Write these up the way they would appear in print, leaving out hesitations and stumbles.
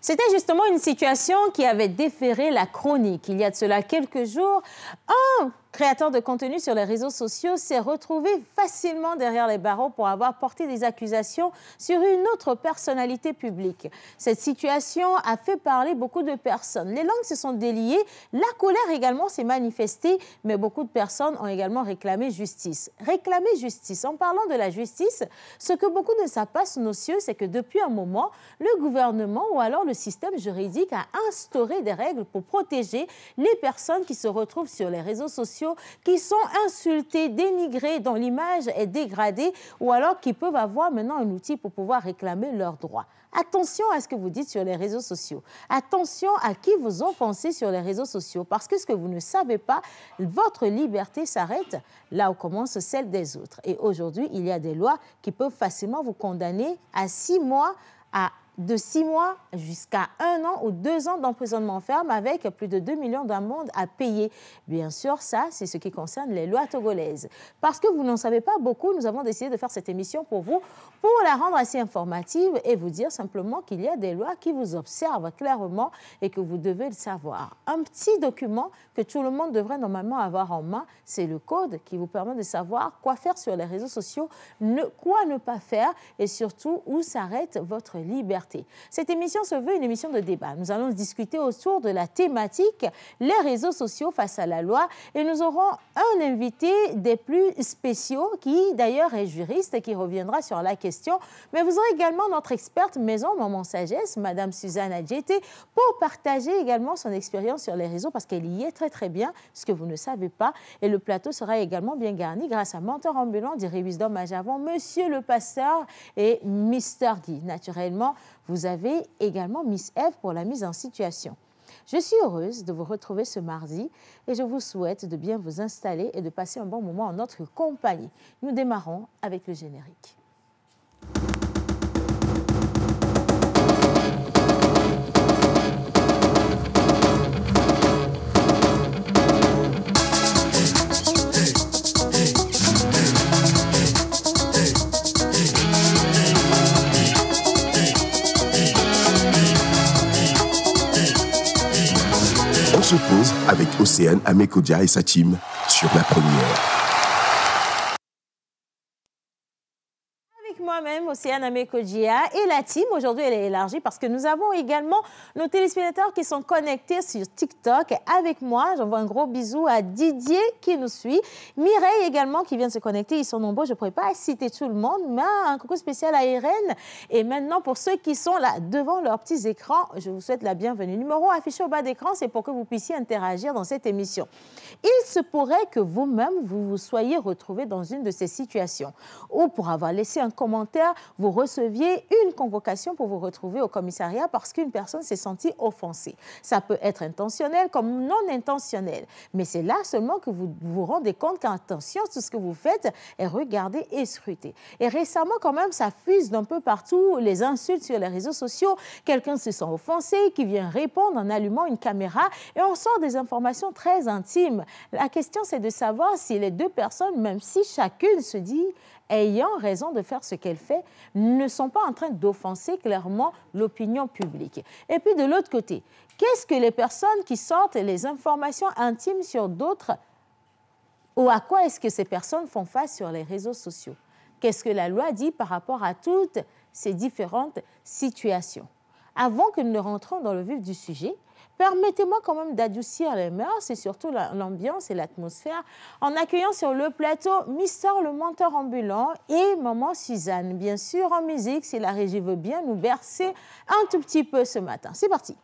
C'était justement une situation qui avait déféré la chronique. Il y a de cela quelques jours, un créateur de contenu sur les réseaux sociaux s'est retrouvé facilement derrière les barreaux pour avoir porté des accusations sur une autre personnalité publique. Cette situation a fait parler beaucoup de personnes. Les langues se sont déliées, la colère également s'est manifestée, mais beaucoup de personnes ont également réclamé justice. Réclamer justice. En parlant de la justice, ce que beaucoup ne savent pas sous nos cieux, c'est que depuis un moment, le gouvernement ou alors le système juridique a instauré des règles pour protéger les personnes qui se retrouvent sur les réseaux sociaux, qui sont insultées, dénigrées, dont l'image est dégradée, ou alors qui peuvent avoir maintenant un outil pour pouvoir réclamer leurs droits. Attention à ce que vous dites sur les réseaux sociaux. Attention à qui vous offensez sur les réseaux sociaux, parce que ce que vous ne savez pas, votre liberté s'arrête là où commence celle des autres. Et aujourd'hui, il y a des lois qui peuvent facilement vous condamner à 6 mois, de 6 mois jusqu'à 1 an ou 2 ans d'emprisonnement ferme avec plus de 2 millions d'amendes à payer. Bien sûr, ça, c'est ce qui concerne les lois togolaises. Parce que vous n'en savez pas beaucoup, nous avons décidé de faire cette émission pour vous, pour la rendre assez informative et vous dire simplement qu'il y a des lois qui vous observent clairement et que vous devez le savoir. Un petit document que tout le monde devrait normalement avoir en main, c'est le code qui vous permet de savoir quoi faire sur les réseaux sociaux, quoi ne pas faire et surtout où s'arrête votre liberté. Cette émission se veut une émission de débat. Nous allons discuter autour de la thématique « Les réseaux sociaux face à la loi » et nous aurons un invité des plus spéciaux qui d'ailleurs est juriste et qui reviendra sur la question. Mais vous aurez également notre experte maison Maman Sagesse, Madame Suzanne Adjeté, pour partager également son expérience sur les réseaux parce qu'elle y est très très bien, ce que vous ne savez pas. Et le plateau sera également bien garni grâce à Menteur Ambulant, d'Iri Wisdom Majavon, Monsieur le Pasteur et Mister Guy. Naturellement, vous avez également Miss Eve pour la mise en situation. Je suis heureuse de vous retrouver ce mardi et je vous souhaite de bien vous installer et de passer un bon moment en notre compagnie. Nous démarrons avec le générique. On se pose avec Océane Amekodia et sa team sur La Première. Moi-même, Océane Amekodia et la team. Aujourd'hui, elle est élargie parce que nous avons également nos téléspectateurs qui sont connectés sur TikTok avec moi. J'envoie un gros bisou à Didier qui nous suit. Mireille également qui vient de se connecter. Ils sont nombreux. Je ne pourrais pas citer tout le monde, mais un coucou spécial à Irène. Et maintenant, pour ceux qui sont là devant leurs petits écrans, je vous souhaite la bienvenue. Numéro affiché au bas d'écran, c'est pour que vous puissiez interagir dans cette émission. Il se pourrait que vous-même, vous vous soyez retrouvé dans une de ces situations ou pour avoir laissé un commentaire, vous receviez une convocation pour vous retrouver au commissariat parce qu'une personne s'est sentie offensée. Ça peut être intentionnel comme non intentionnel. Mais c'est là seulement que vous vous rendez compte qu'attention, tout ce que vous faites est regardé et scruté. Et récemment, quand même, ça fuse d'un peu partout, les insultes sur les réseaux sociaux. Quelqu'un se sent offensé, qui vient répondre en allumant une caméra et on sort des informations très intimes. La question, c'est de savoir si les deux personnes, même si chacune se dit ayant raison de faire ce qu'elle fait, ne sont pas en train d'offenser clairement l'opinion publique. Et puis de l'autre côté, qu'est-ce que les personnes qui sortent les informations intimes sur d'autres, ou à quoi est-ce que ces personnes font face sur les réseaux sociaux? Qu'est-ce que la loi dit par rapport à toutes ces différentes situations? Avant que nous ne rentrons dans le vif du sujet, permettez-moi quand même d'adoucir les mœurs et surtout l'ambiance et l'atmosphère en accueillant sur le plateau Mister le Menteur Ambulant et Maman Suzanne. Bien sûr, en musique, si la régie veut bien nous bercer un tout petit peu ce matin. C'est parti.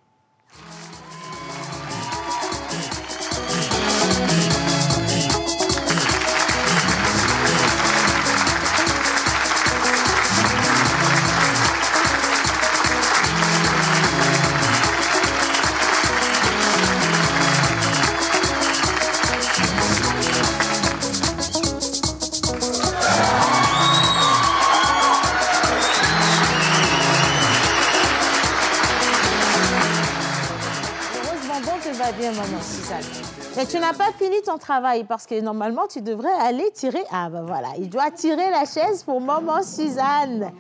bien, maman Suzanne. Mais tu n'as pas fini ton travail parce que normalement, tu devrais aller tirer... Ah, ben voilà, il doit tirer la chaise pour maman Suzanne.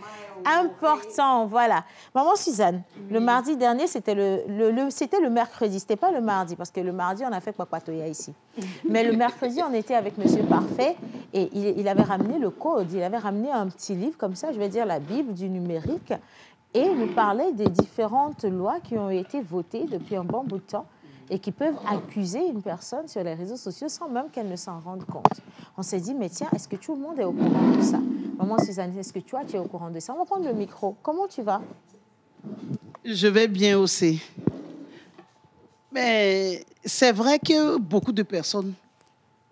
Important, voilà. Maman Suzanne, le mardi dernier, c'était le mercredi. C'était pas le mardi, parce que le mardi, on a fait Kwakwatoya ici. Mais le mercredi, on était avec Monsieur Parfait et il avait ramené le code. Il avait ramené un petit livre comme ça, je vais dire la Bible du numérique. Et il nous parlait des différentes lois qui ont été votées depuis un bon bout de temps et qui peuvent accuser une personne sur les réseaux sociaux sans même qu'elle ne s'en rende compte. On s'est dit, mais tiens, est-ce que tout le monde est au courant de ça? Maman Suzanne, est-ce que tu es au courant de ça? On va prendre le micro. Comment tu vas? Je vais bien aussi. Mais c'est vrai que beaucoup de personnes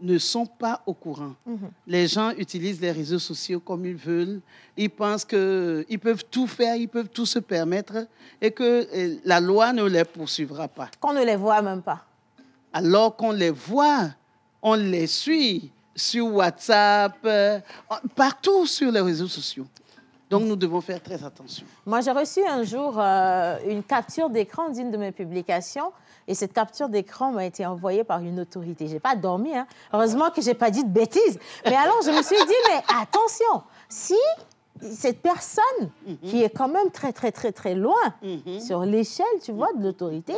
ne sont pas au courant. Les gens utilisent les réseaux sociaux comme ils veulent. Ils pensent qu'ils peuvent tout faire, ils peuvent tout se permettre et que la loi ne les poursuivra pas. Qu'on ne les voit même pas. Alors qu'on les voit, on les suit sur WhatsApp, partout sur les réseaux sociaux. Donc, nous devons faire très attention. Moi, j'ai reçu un jour une capture d'écran d'une de mes publications. Et cette capture d'écran m'a été envoyée par une autorité. Je n'ai pas dormi, hein. Heureusement que je n'ai pas dit de bêtises. Mais alors, je me suis dit, mais attention, si cette personne, qui est quand même très, très, très, très loin sur l'échelle, tu vois, de l'autorité,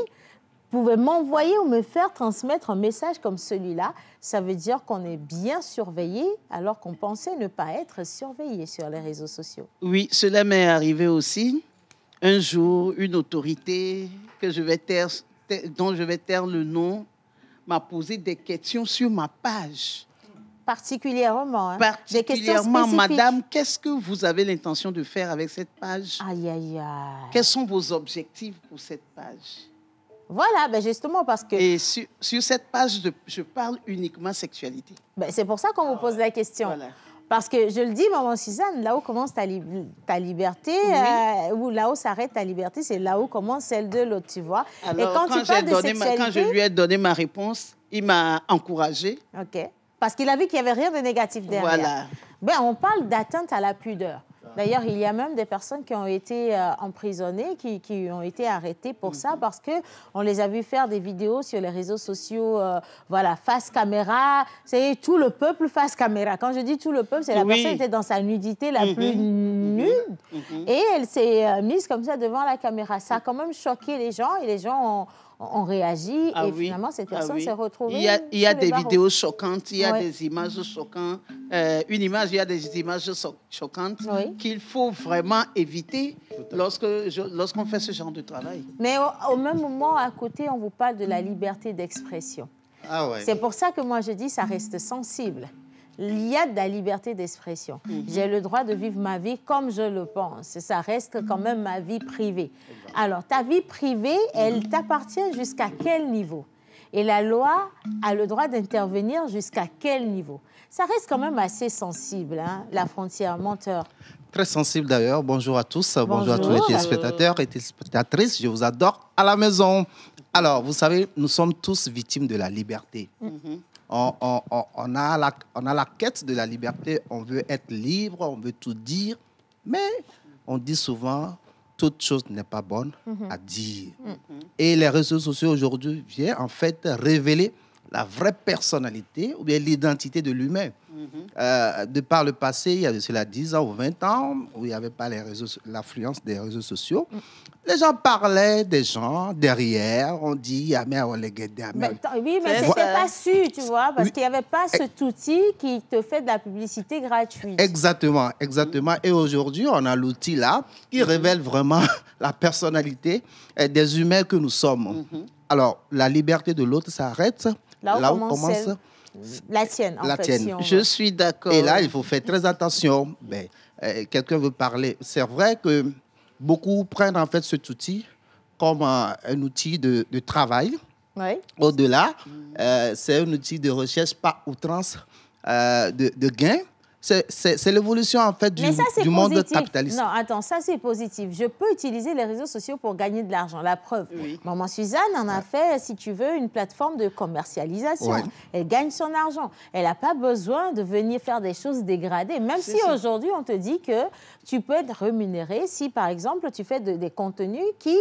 pouvait m'envoyer ou me faire transmettre un message comme celui-là, ça veut dire qu'on est bien surveillé alors qu'on pensait ne pas être surveillé sur les réseaux sociaux. Oui, cela m'est arrivé aussi. Un jour, une autorité que je vais taire, dont je vais taire le nom, m'a posé des questions sur ma page. Particulièrement, hein? Particulièrement, madame, qu'est-ce que vous avez l'intention de faire avec cette page? Aïe, aïe, aïe. Quels sont vos objectifs pour cette page? Voilà, ben justement parce que... Et sur cette page, je parle uniquement sexualité. Ben c'est pour ça qu'on vous pose la question. Voilà. Parce que, je le dis, maman Suzanne, là où commence ta liberté, ou là où s'arrête ta liberté, c'est là où commence celle de l'autre, tu vois. Alors, et quand tu parles de sexualité... Quand je lui ai donné ma réponse, il m'a encouragée. OK. Parce qu'il a vu qu'il n'y avait rien de négatif derrière. Voilà. Ben, on parle d'atteinte à la pudeur. D'ailleurs, il y a même des personnes qui ont été emprisonnées, qui ont été arrêtées pour ça, parce qu'on les a vus faire des vidéos sur les réseaux sociaux, voilà, face caméra. C'est tout le peuple face caméra. Quand je dis tout le peuple, c'est la personne qui était dans sa nudité la plus nude. Et elle s'est mise comme ça devant la caméra. Ça a quand même choqué les gens, et les gens ont réagi. Et finalement, cette personne s'est retrouvée... Il y a des vidéos choquantes, il y a des images choquantes. Il y a des images choquantes qu'il faut vraiment éviter lorsqu'on fait ce genre de travail. Mais au même moment, à côté, on vous parle de la liberté d'expression. Ah ouais. C'est pour ça que moi, je dis ça reste sensible. Il y a de la liberté d'expression. J'ai le droit de vivre ma vie comme je le pense. Ça reste quand même ma vie privée. Alors, ta vie privée, elle t'appartient jusqu'à quel niveau? Et la loi a le droit d'intervenir jusqu'à quel niveau? Ça reste quand même assez sensible, hein, la frontière menteur. Très sensible d'ailleurs. Bonjour à tous. Bonjour à tous les téléspectateurs et téléspectatrices. Je vous adore à la maison. Alors, vous savez, nous sommes tous victimes de la liberté. On a la quête de la liberté, on veut être libre, on veut tout dire, mais on dit souvent, toute chose n'est pas bonne à dire. Et les réseaux sociaux aujourd'hui viennent en fait révéler la vraie personnalité ou bien l'identité de l'humain. De par le passé, il y a de cela 10 ans ou 20 ans, où il n'y avait pas l'affluence des réseaux sociaux, les gens parlaient des gens derrière, on dit « mais on les guette ». Oui, mais ce n'était pas su, tu vois, parce qu'il n'y avait pas cet outil qui te fait de la publicité gratuite. Exactement, exactement. Et aujourd'hui, on a l'outil là qui révèle vraiment la personnalité des humains que nous sommes. Alors, la liberté de l'autre s'arrête là où commence la tienne, en fait. Si je suis d'accord. Et là, il faut faire très attention. Quelqu'un veut parler. C'est vrai que beaucoup prennent en fait cet outil comme un outil de travail. Au-delà, c'est un outil de recherche par outrance de gain. C'est l'évolution, en fait, du monde capitaliste. Non, attends, ça, c'est positif. Je peux utiliser les réseaux sociaux pour gagner de l'argent. La preuve, Maman Suzanne en a fait, si tu veux, une plateforme de commercialisation. Ouais. Elle gagne son argent. Elle n'a pas besoin de venir faire des choses dégradées. Même si aujourd'hui, on te dit que tu peux être rémunéré si, par exemple, tu fais des contenus qui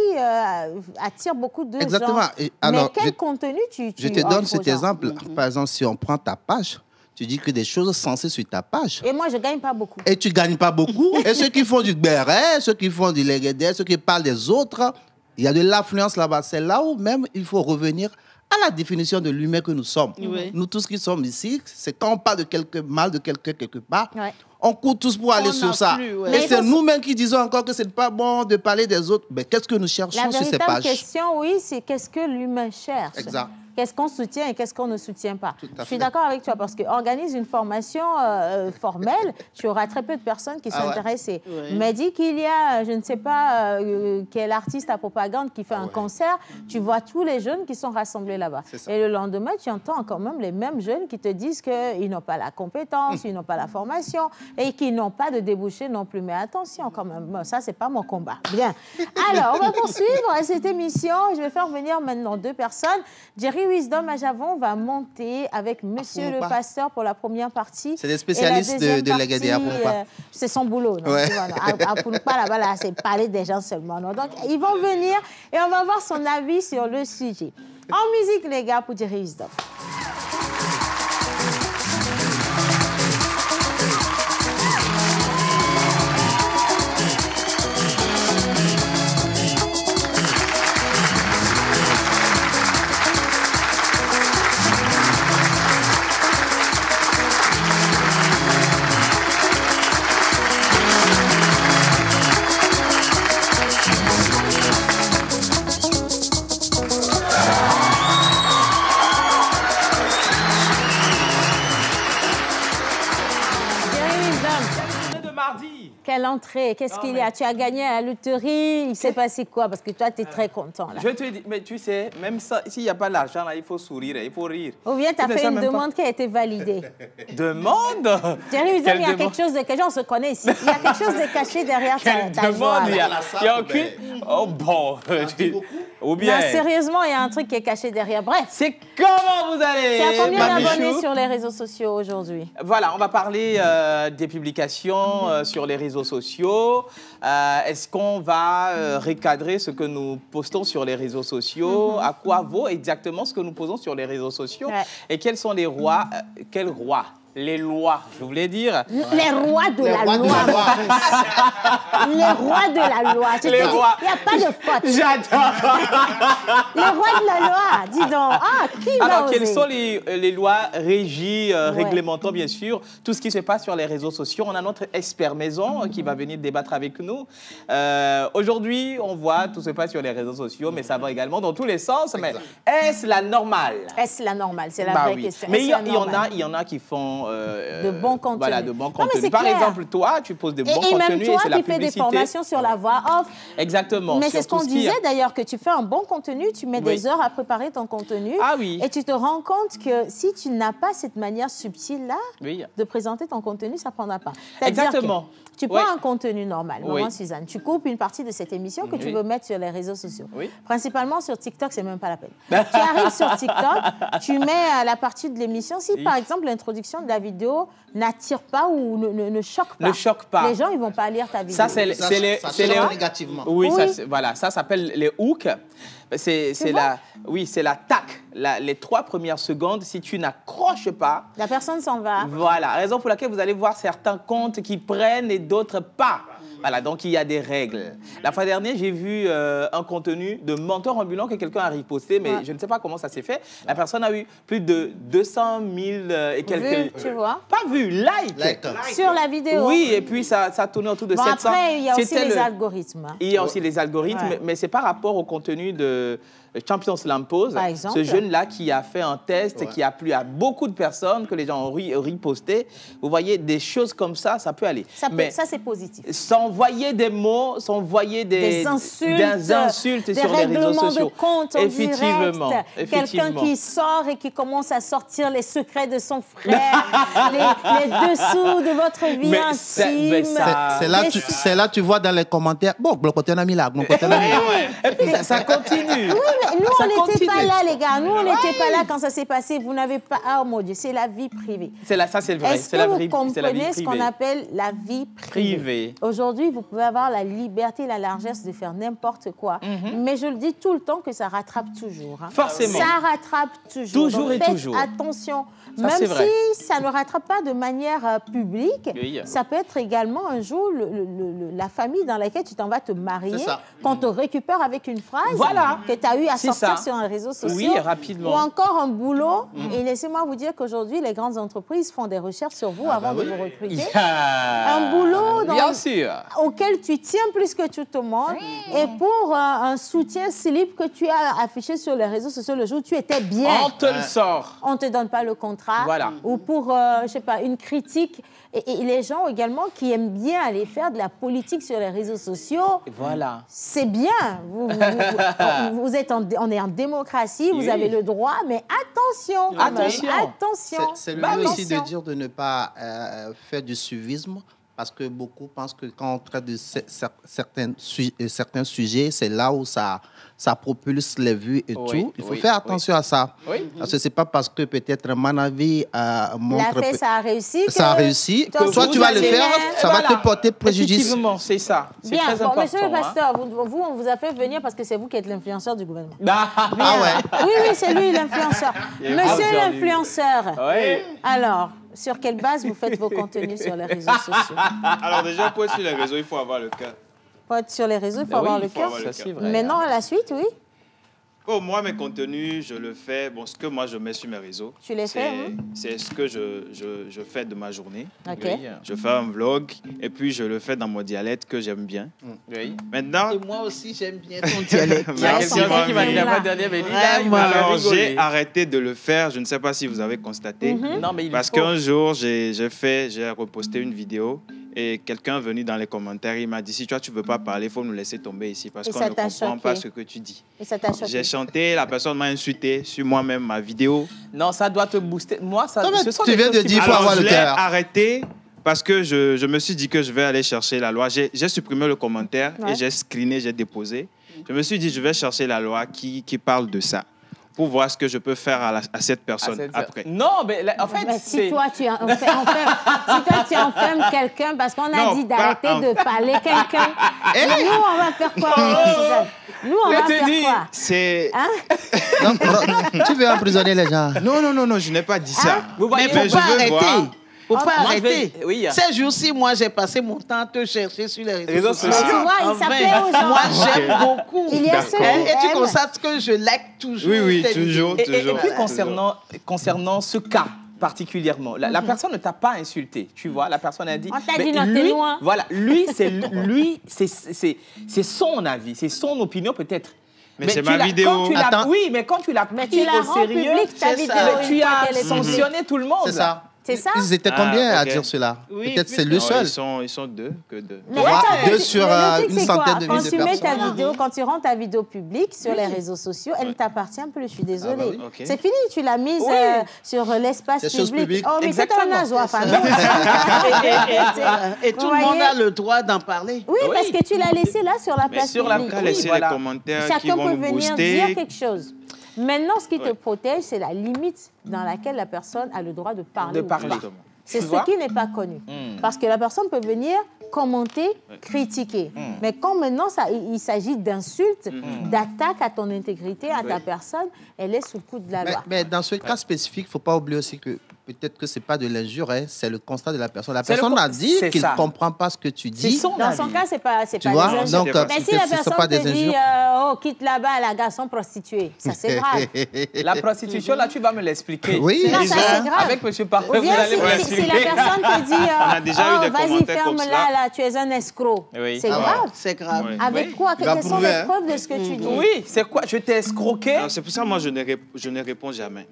attirent beaucoup de gens. Et alors, mais quel contenu tu Je te donne cet exemple. Par exemple, si on prend ta page, tu dis que des choses sensées sur ta page. Et moi, je ne gagne pas beaucoup. Et tu ne gagnes pas beaucoup. Et ceux qui font du béret, ceux qui font du léguédé, ceux qui parlent des autres, il y a de l'influence là-bas. C'est là où même il faut revenir à la définition de l'humain que nous sommes. Nous tous qui sommes ici, c'est quand on parle de quelque mal de quelqu'un quelque part, on court tous pour aller sur ça. Et c'est nous-mêmes qui disons encore que ce n'est pas bon de parler des autres. Mais qu'est-ce que nous cherchons sur ces pages? La véritable question, oui, c'est qu'est-ce que l'humain cherche? Exact. Qu'est-ce qu'on soutient et qu'est-ce qu'on ne soutient pas. Je suis d'accord avec toi parce qu'organise une formation formelle, tu auras très peu de personnes qui sont intéressées. Mais dis qu'il y a, je ne sais pas quel artiste à propagande qui fait un concert, tu vois tous les jeunes qui sont rassemblés là-bas. Et le lendemain, tu entends quand même les mêmes jeunes qui te disent qu'ils n'ont pas la compétence, ils n'ont pas la formation et qu'ils n'ont pas de débouché non plus. Mais attention quand même, ça, c'est pas mon combat. Bien. Alors, on va poursuivre cette émission. Je vais faire venir maintenant 2 personnes. Jerry Wisdom à Javon va monter avec Monsieur le Pasteur pour la première partie. C'est des spécialistes de Léguédé à Pounpa. C'est son boulot. Non? À Pounpa, là-bas, là, c'est parler des gens seulement. Non? Donc, ils vont venir et on va voir son avis sur le sujet. En musique, les gars, pour Jerry Wisdom. Quelle entrée? Qu'est-ce qu'il y a? Tu as gagné à la loterie? Il s'est passé quoi? Parce que toi, tu es très content. Là. Je te dis, mais tu sais, même s'il n'y a pas l'argent, il faut sourire, il faut rire. Ou bien tu as fait une demande qui a été validée. Demande? Jerry, il y a quelque chose de caché, on se connaît ici. Il y a quelque chose de caché derrière ta demande? Il n'y a aucune... Oh bon. Ou bien... Non, sérieusement, il y a un truc qui est caché derrière. Bref. C'est comment vous allez? C'est à combien d'abonnés sur les réseaux sociaux aujourd'hui? Voilà, on va parler des publications sur les réseaux sociaux. Est-ce qu'on va recadrer ce que nous postons sur les réseaux sociaux? À quoi vaut exactement ce que nous posons sur les réseaux sociaux? Et quels sont les rois? Quels rois? Les lois, je voulais dire. Les rois de la loi. Les rois de la loi. Il n'y a pas de faute. J'adore. Les rois de la loi. Dis donc. Ah, qui va Alors, oser? quelles sont les lois régies, réglementant, bien sûr, tout ce qui se passe sur les réseaux sociaux? On a notre expert maison qui va venir débattre avec nous. Aujourd'hui, on voit tout se passe sur les réseaux sociaux, mais ça va également dans tous les sens. Mais est-ce la normale? Est-ce la normale? C'est la vraie question. Mais il y en a qui font... de bons contenus. Voilà, de bons contenus. Par exemple, toi, tu poses des bons contenus et même toi c'est la qui fais des formations sur la voix off. Exactement. Mais c'est ce qu'on disait d'ailleurs, que tu fais un bon contenu, tu mets des heures à préparer ton contenu. Ah oui. Et tu te rends compte que si tu n'as pas cette manière subtile-là de présenter ton contenu, ça ne prendra pas. Exactement. Tu prends un contenu normal, Maman Suzanne, tu coupes une partie de cette émission que tu veux mettre sur les réseaux sociaux. Principalement sur TikTok, c'est même pas la peine. Tu arrives sur TikTok, tu mets la partie de l'émission. Si par exemple l'introduction de la vidéo n'attire pas ou ne choque pas. Ne choque pas. Les gens, ils ne vont pas lire ta vidéo. Ça, c'est les négativement. Oui, voilà, ça s'appelle les hooks. C'est la tac. Les 3 premières secondes, si tu n'accroches pas... La personne s'en va. Voilà, raison pour laquelle vous allez voir certains comptes qui prennent et d'autres pas. Voilà, donc il y a des règles. La fois dernière, j'ai vu un contenu de menteur ambulant que quelqu'un a riposté, mais je ne sais pas comment ça s'est fait. La personne a eu plus de 200 000 et quelques... Vu, tu vois. Pas vu, like. Sur la vidéo. Oui, et puis ça tournait autour de 700. Après, il y a aussi les algorithmes. Il y a aussi les algorithmes, mais c'est par rapport au contenu Champion Slam Pose, Par exemple. ce jeune-là qui a fait un test qui a plu à beaucoup de personnes, que les gens ont riposté. Vous voyez, des choses comme ça, ça peut aller. Ça, Mais ça c'est positif. s'envoyer des mots, s'envoyer des insultes sur les réseaux sociaux. De compte en effectivement, direct. Quelqu'un qui sort et qui commence à sortir les secrets de son frère, les dessous de votre vie intime. C'est là tu vois dans les commentaires, bon, côté ami là, côté ami là. Et puis ça continue. Oui, mais nous, on n'était pas là, les gars. Nous, on n'était pas là quand ça s'est passé. Vous n'avez pas... Ah, mon Dieu, c'est la vie privée. Ça, c'est le vrai. Est-ce que vous comprenez ce qu'on appelle la vie privée? Aujourd'hui, vous pouvez avoir la liberté, la largesse de faire n'importe quoi. Mais je le dis tout le temps que ça rattrape toujours. Hein. Forcément. Ça rattrape toujours. Toujours. Donc, et toujours. Attention. Ça, même vrai. si ça ne rattrape pas de manière publique, ça peut être également un jour la famille dans laquelle tu t'en vas te marier, qu'on te récupère avec une phrase que tu as eu à sortir sur un réseau social. Oui, rapidement. Ou encore un boulot. Et laissez-moi vous dire qu'aujourd'hui, les grandes entreprises font des recherches sur vous avant de vous recruter. Un boulot auquel tu tiens plus que tout au monde. Et pour un soutien slip que tu as affiché sur les réseaux sociaux le jour où tu étais bien. On te le sort. On ne te donne pas le contrat. Ou pour, je sais pas, une critique. Et les gens également qui aiment bien aller faire de la politique sur les réseaux sociaux. Voilà. C'est bien. On est en démocratie, vous avez le droit, mais attention. Attention. C'est le mieux aussi de dire de ne pas faire du suivisme. Parce que beaucoup pensent que quand on traite de certains sujets, c'est là où ça propulse les vues et tout. Il faut faire attention à ça. Parce que ce n'est pas parce que peut-être Manavi montre... L'a fait, ça a réussi. Ça a réussi. Toi, tu vas le faire, ça va te porter préjudice. Effectivement, c'est ça. C'est très important. Monsieur le pasteur, vous, on vous a fait venir parce que c'est vous qui êtes l'influenceur du gouvernement. Ouais. Oui, c'est lui l'influenceur. Monsieur l'influenceur. Alors... Sur quelle base vous faites vos contenus sur les réseaux sociaux? Alors déjà, pour être sur les réseaux, il faut avoir le cœur. Pour être sur les réseaux, il faut avoir le cœur. Maintenant, à la suite, oui. Pour moi, mes contenus, je le fais. Bon, ce que moi, je mets sur mes réseaux, tu les fais, c'est ce que je fais de ma journée. Okay. Je fais un vlog et puis je le fais dans mon dialecte que j'aime bien. Maintenant... Et moi aussi, j'aime bien ton dialecte. Il y a quelqu'un qui m'a dit la fois dernière, mais alors, j'ai arrêté de le faire. Je ne sais pas si vous avez constaté. Non, mais parce qu'un jour, j'ai reposté une vidéo. Et quelqu'un est venu dans les commentaires, il m'a dit, si toi, tu ne veux pas parler, il faut nous laisser tomber ici parce qu'on ne comprend pas ce que tu dis. Et ça t'a choqué. J'ai chanté, la personne m'a insulté sur moi-même, ma vidéo. Non, ça doit te booster. Moi, ça... Tu viens de dire qu'il faut avoir le cœur. Je l'ai arrêté parce que je me suis dit que je vais aller chercher la loi. J'ai supprimé le commentaire et j'ai screené, j'ai déposé. Je me suis dit, je vais chercher la loi qui parle de ça. Pour voir ce que je peux faire à cette personne après. Non, mais en fait, si toi, tu enfermes quelqu'un parce qu'on a dit d'arrêter de parler quelqu'un, nous, on va faire quoi? Nous, on va faire quoi? C'est... Tu veux emprisonner les gens? Non, je n'ai pas dit ça. Vous voyez, mais faut pas arrêter. Faut pas arrêter. Oui. Ces jours-ci, moi, j'ai passé mon temps à te chercher sur les réseaux sociaux. Tu vois, il s'appelait aux gens. Moi, j'aime beaucoup. Il y a et tu constates que je like toujours. Oui, toujours. Et puis, concernant ce cas particulièrement, la personne ne t'a pas insulté, tu vois. La personne a dit... On t'a dit, non, t'es loin. Voilà, c'est son avis, c'est son opinion peut-être. Mais c'est ma vidéo. Oui, mais quand tu l'as pris au sérieux, tu as sanctionné tout le monde. C'est ça. C'est ça? Ils étaient combien à dire cela? Peut-être c'est le seul. Ils sont deux. Deux sur une centaine de milliers de personnes. Quand tu mets ta vidéo, quand tu rends ta vidéo publique sur les réseaux sociaux, elle ne t'appartient plus, je suis désolée. C'est fini, tu l'as mise sur l'espace public. Oh, mais c'est un nasoir, et tout le monde a le droit d'en parler. Oui, parce que tu l'as laissé là sur la place publique. Sur la place, laisser les commentaires qui vont nous booster. Chacun peut venir dire quelque chose. Maintenant, ce qui te protège, c'est la limite dans laquelle la personne a le droit de parler. C'est ce qui n'est pas connu. Parce que la personne peut venir commenter, critiquer. Mais quand maintenant, il s'agit d'insultes, d'attaques à ton intégrité, à ta personne, elle est sous le coup de la loi. Mais dans ce cas spécifique, il ne faut pas oublier aussi que peut-être que ce n'est pas de l'injure, hein, c'est le constat de la personne. La personne a dit qu'il ne comprend pas ce que tu dis. Dans son cas, ce n'est pas des injures. Donc, mais si la personne te dit oh, quitte là-bas la garçon prostituée, ça c'est grave. La prostitution, là, tu vas me l'expliquer. Oui, ça c'est grave. Avec M. Parfait, vous allez me l'expliquer. Si la personne te dit oh, vas-y, ferme là, tu es un escroc, c'est grave. C'est grave. Avec quoi? Quelles sont les preuves de ce que tu dis? Oui, c'est quoi? Je t'ai escroqué? C'est pour ça que moi, je ne réponds jamais.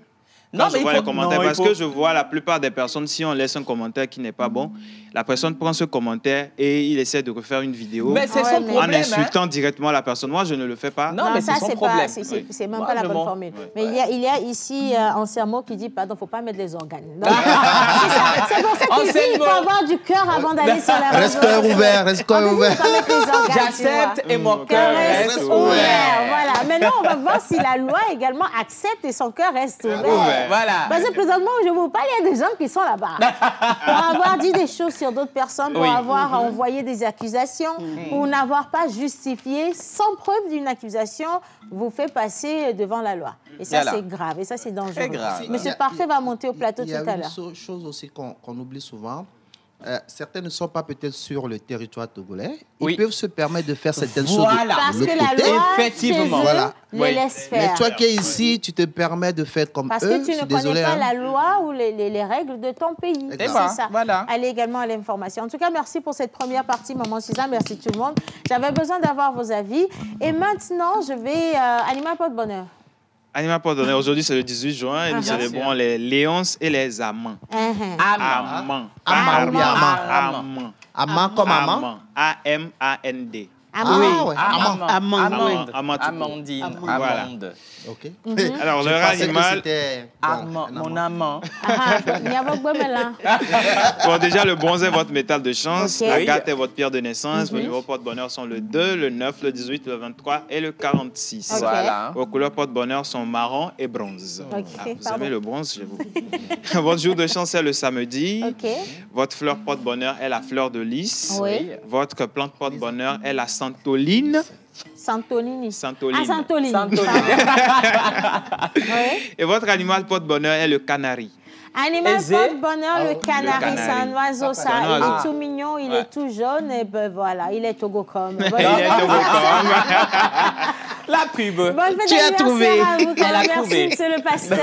Non, Quand je vois les commentaires, parce que je vois la plupart des personnes, si on laisse un commentaire qui n'est pas bon, la personne prend ce commentaire et il essaie de refaire une vidéo en insultant directement la personne. Moi, je ne le fais pas. Non, mais ça, c'est même pas la bonne formule. Mais il y a ici un sermon qui dit, pardon, il ne faut pas mettre les organes. C'est pour ça qu'il dit qu'il faut avoir du cœur avant d'aller sur la reste cœur ouvert, reste cœur ouvert. J'accepte et mon cœur reste ouvert. Voilà. Maintenant, on va voir si la loi également accepte et son cœur reste ouvert. Voilà. Parce que présentement, je vous parle, il y a des gens qui sont là-bas. Pour avoir dit des choses sur d'autres personnes, pour avoir envoyé des accusations, pour n'avoir pas justifié, sans preuve d'une accusation, vous fait passer devant la loi. Et ça, c'est grave. Et ça, c'est dangereux. Monsieur Parfait va monter au plateau tout à l'heure. Il y a une chose aussi qu'on oublie souvent. Certains ne sont pas peut-être sur le territoire togolais. Ils peuvent se permettre de faire certaines choses. Parce que la loi, effectivement, les laisse faire. Mais toi qui es ici, tu te permets de faire comme eux. Parce que tu ne connais pas la loi ou les règles de ton pays. C'est ça. Voilà. Allez également à l'information. En tout cas, merci pour cette première partie, Maman Suzanne. Merci tout le monde. J'avais besoin d'avoir vos avis. Et maintenant, je vais animer un peu de bonheur. Animal Porte-Bonheur, aujourd'hui c'est le 18 juin et nous célébrons les léonces et les amants. Amants. Amant comme amant. A-M-A-N-D. Amandine. Amande. OK. Alors, le animal... Mon amant. Bon, déjà, le bronze est votre métal de chance. La gâte est votre pierre de naissance. Vos numéros porte-bonheur sont le 2, le 9, le 18, le 23 et le 46. Voilà. Vos couleurs porte-bonheur sont marron et bronze. Vous aimez le bronze, je vous... Votre jour de chance est le samedi. Votre fleur porte-bonheur est la fleur de lys. Votre plante porte-bonheur est la santoline. Santoline. Santoline. Santoline. Et votre animal porte-bonheur est le canari. Animal porte-bonheur, le canari, c'est un oiseau, ça. Il est tout mignon, il est tout jaune, et ben voilà, il est togocom. La pub. Tu as trouvé. Merci, monsieur le pasteur.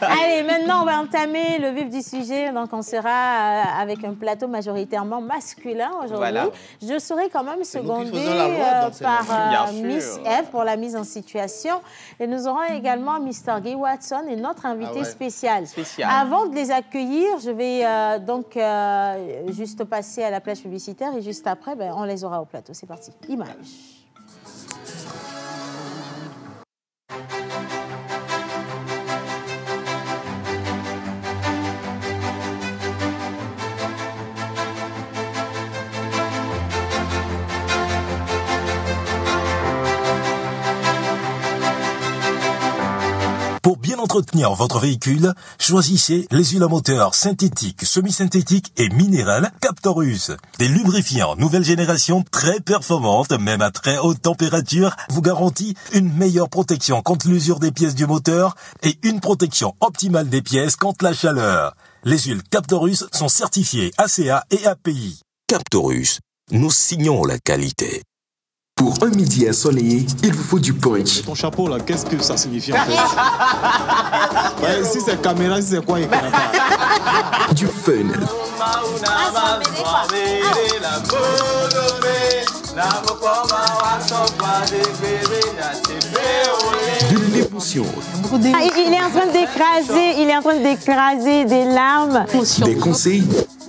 Allez, maintenant, on va entamer le vif du sujet. Donc, on sera avec un plateau majoritairement masculin aujourd'hui. Voilà. Je serai quand même secondée par Miss Eve pour la mise en situation. Et nous aurons également Mr. Guy Watson et notre invité spécial. Avant de les accueillir, je vais donc juste passer à la plage publicitaire et juste après, on les aura au plateau. C'est parti. Image. Pour bien entretenir votre véhicule, choisissez les huiles à moteur synthétiques, semi-synthétiques et minérales Captorus. Des lubrifiants nouvelle génération très performantes, même à très haute température, vous garantit une meilleure protection contre l'usure des pièces du moteur et une protection optimale des pièces contre la chaleur. Les huiles Captorus sont certifiées ACA et API. Captorus, nous signons la qualité. Pour un midi ensoleillé, il vous faut du punch. Ton chapeau là, qu'est-ce que ça signifie en fait? Si c'est caméra, si c'est quoi, il connaît pas. Du fun. De l'émotion. Il est en train d'écraser des larmes. Des conseils.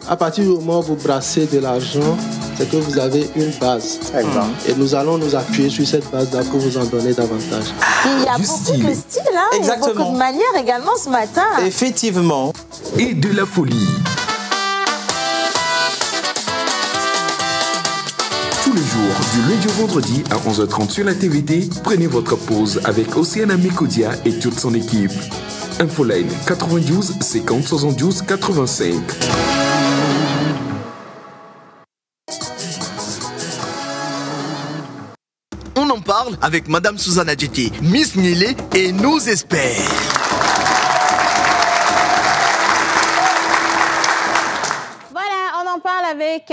À partir du moment où vous brassez de l'argent, c'est que vous avez une base. Et nous allons nous appuyer sur cette base-là pour vous en donner davantage. Il y a beaucoup de style, hein? Il y a beaucoup de manières également ce matin. Effectivement. Et de la folie. Tous les jours, du lundi au vendredi à 11h30 sur la TVT, prenez votre pause avec Océane Amécodia et toute son équipe. Infoline 92 50 72 85. On en parle avec Madame Suzanne Adjeti, Miss Nile et nos experts.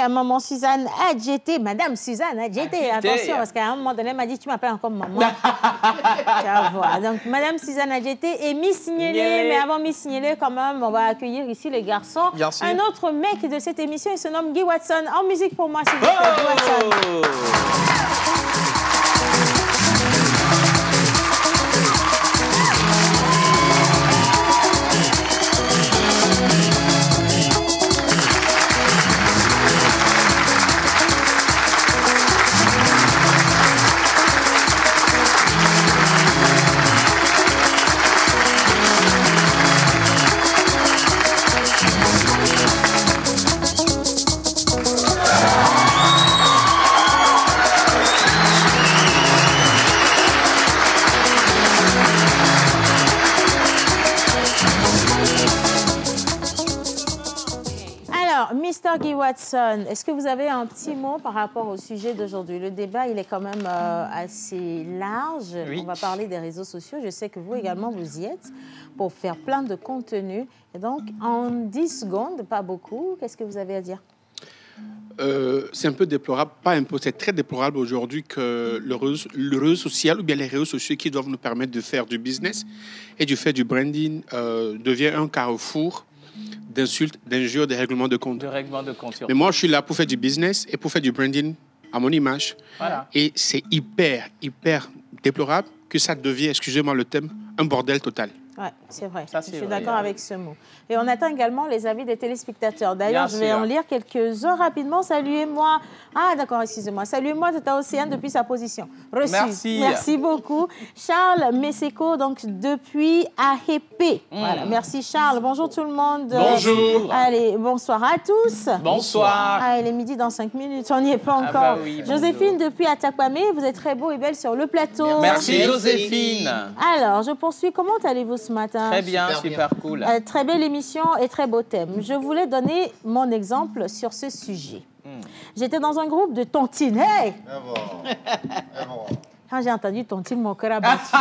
maman Suzanne Adjeté, Madame Suzanne Adjeté. Attention, parce qu'à un moment donné, elle m'a dit, tu m'appelles encore maman. Tu vas voir. Donc, Madame Suzanne Adjeté et Miss Niélé. Mais avant Miss Niélé, quand même, on va accueillir ici les garçons. Bien sûr. Un autre mec de cette émission, il se nomme Guy Watson. En musique pour moi, s'il vous plaît, Guy Watson. Mr. Guy Watson, est-ce que vous avez un petit mot par rapport au sujet d'aujourd'hui? Le débat, il est quand même assez large. Oui. On va parler des réseaux sociaux. Je sais que vous également, vous y êtes pour faire plein de contenu. Et donc, en 10 secondes, pas beaucoup, qu'est-ce que vous avez à dire? C'est un peu déplorable, pas un peu, c'est très déplorable aujourd'hui que le réseau social ou bien les réseaux sociaux qui doivent nous permettre de faire du business et de faire du branding devient un carrefour d'insultes, d'injures, de règlements de compte. Mais moi, je suis là pour faire du business et pour faire du branding à mon image. Voilà. Et c'est hyper déplorable que ça devienne, excusez-moi le thème, un bordel total. Oui, c'est vrai. Ça, je suis d'accord avec ce mot. Et on attend également les avis des téléspectateurs. D'ailleurs, je vais en lire quelques-uns rapidement. Saluez-moi. Ah, d'accord, excusez-moi. Saluez-moi, Tata Océane depuis sa position. Reçu. Merci. Merci beaucoup. Charles Messeco, donc depuis AEP. Voilà, merci Charles. Bonjour tout le monde. Bonjour. Allez, bonsoir à tous. Bonsoir. Ah, il est midi dans 5 minutes. On n'y est pas encore. Bah oui, Joséphine depuis Atakwame. Vous êtes très beau et belle sur le plateau. Merci Joséphine. Alors, je poursuis. Comment allez-vous ce matin? Très bien, super cool. Très belle émission et très beau thème. Je voulais donner mon exemple sur ce sujet. J'étais dans un groupe de tontines. Hey! Quand j'ai entendu tontine, mon cœur a battu.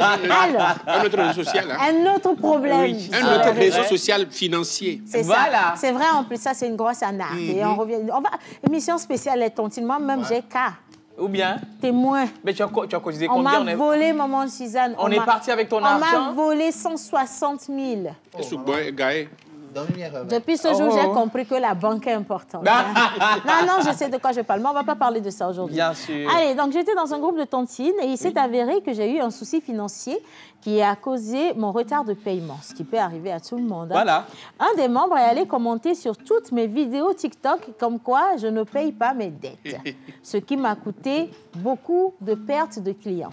Alors, un autre réseau social. Hein? Un autre problème. Oui. Un autre réseau social financier. C'est ça. C'est vrai, en plus, ça, c'est une grosse arnaque. Et on revient. Émission spéciale, les tontines. Moi-même, j'ai cas. Ou bien? Témoin. Mais tu as cotisé combien? On m'a volé, maman Suzanne. On est parti avec ton argent? On m'a volé 160 000. Depuis ce jour, j'ai compris que la banque est importante. Non, je sais de quoi je parle, mais on ne va pas parler de ça aujourd'hui. Bien sûr. Allez, donc j'étais dans un groupe de tontines et il s'est avéré que j'ai eu un souci financier qui a causé mon retard de paiement, ce qui peut arriver à tout le monde. Hein. Voilà. Un des membres est allé commenter sur toutes mes vidéos TikTok comme quoi je ne paye pas mes dettes, ce qui m'a coûté beaucoup de pertes de clients.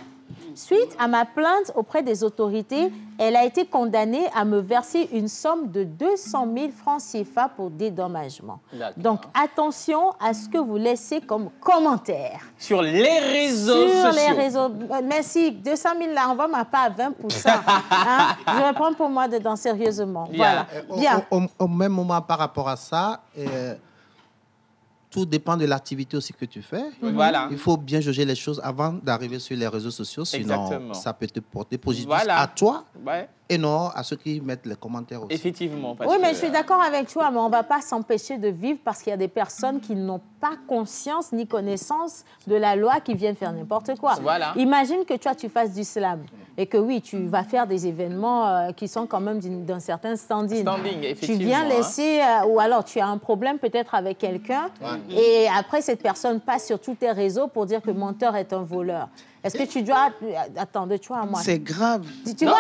Suite à ma plainte auprès des autorités, elle a été condamnée à me verser une somme de 200 000 francs CFA pour dédommagement. Donc, attention à ce que vous laissez comme commentaire. Sur les réseaux sociaux. Sur les réseaux. Merci. 200 000, là, on va m'appeler à 20%. Hein? Je vais prendre pour moi dedans sérieusement. Voilà. Bien. Au même moment, par rapport à ça... tout dépend de l'activité aussi que tu fais. Voilà. Il faut bien juger les choses avant d'arriver sur les réseaux sociaux, sinon ça peut te porter préjudice à toi et non à ceux qui mettent les commentaires aussi. Effectivement. Oui, mais je suis d'accord avec toi, mais on ne va pas s'empêcher de vivre parce qu'il y a des personnes qui n'ont pas conscience ni connaissance de la loi qui viennent faire n'importe quoi. Voilà. Imagine que toi, tu fasses du slam et que oui, tu vas faire des événements qui sont quand même d'un certain standing. Tu viens laisser, ou alors tu as un problème peut-être avec quelqu'un et après cette personne passe sur tous tes réseaux pour dire que Monteur est un voleur. Est-ce que tu dois... Attends, de toi à moi. C'est grave. Tu vois,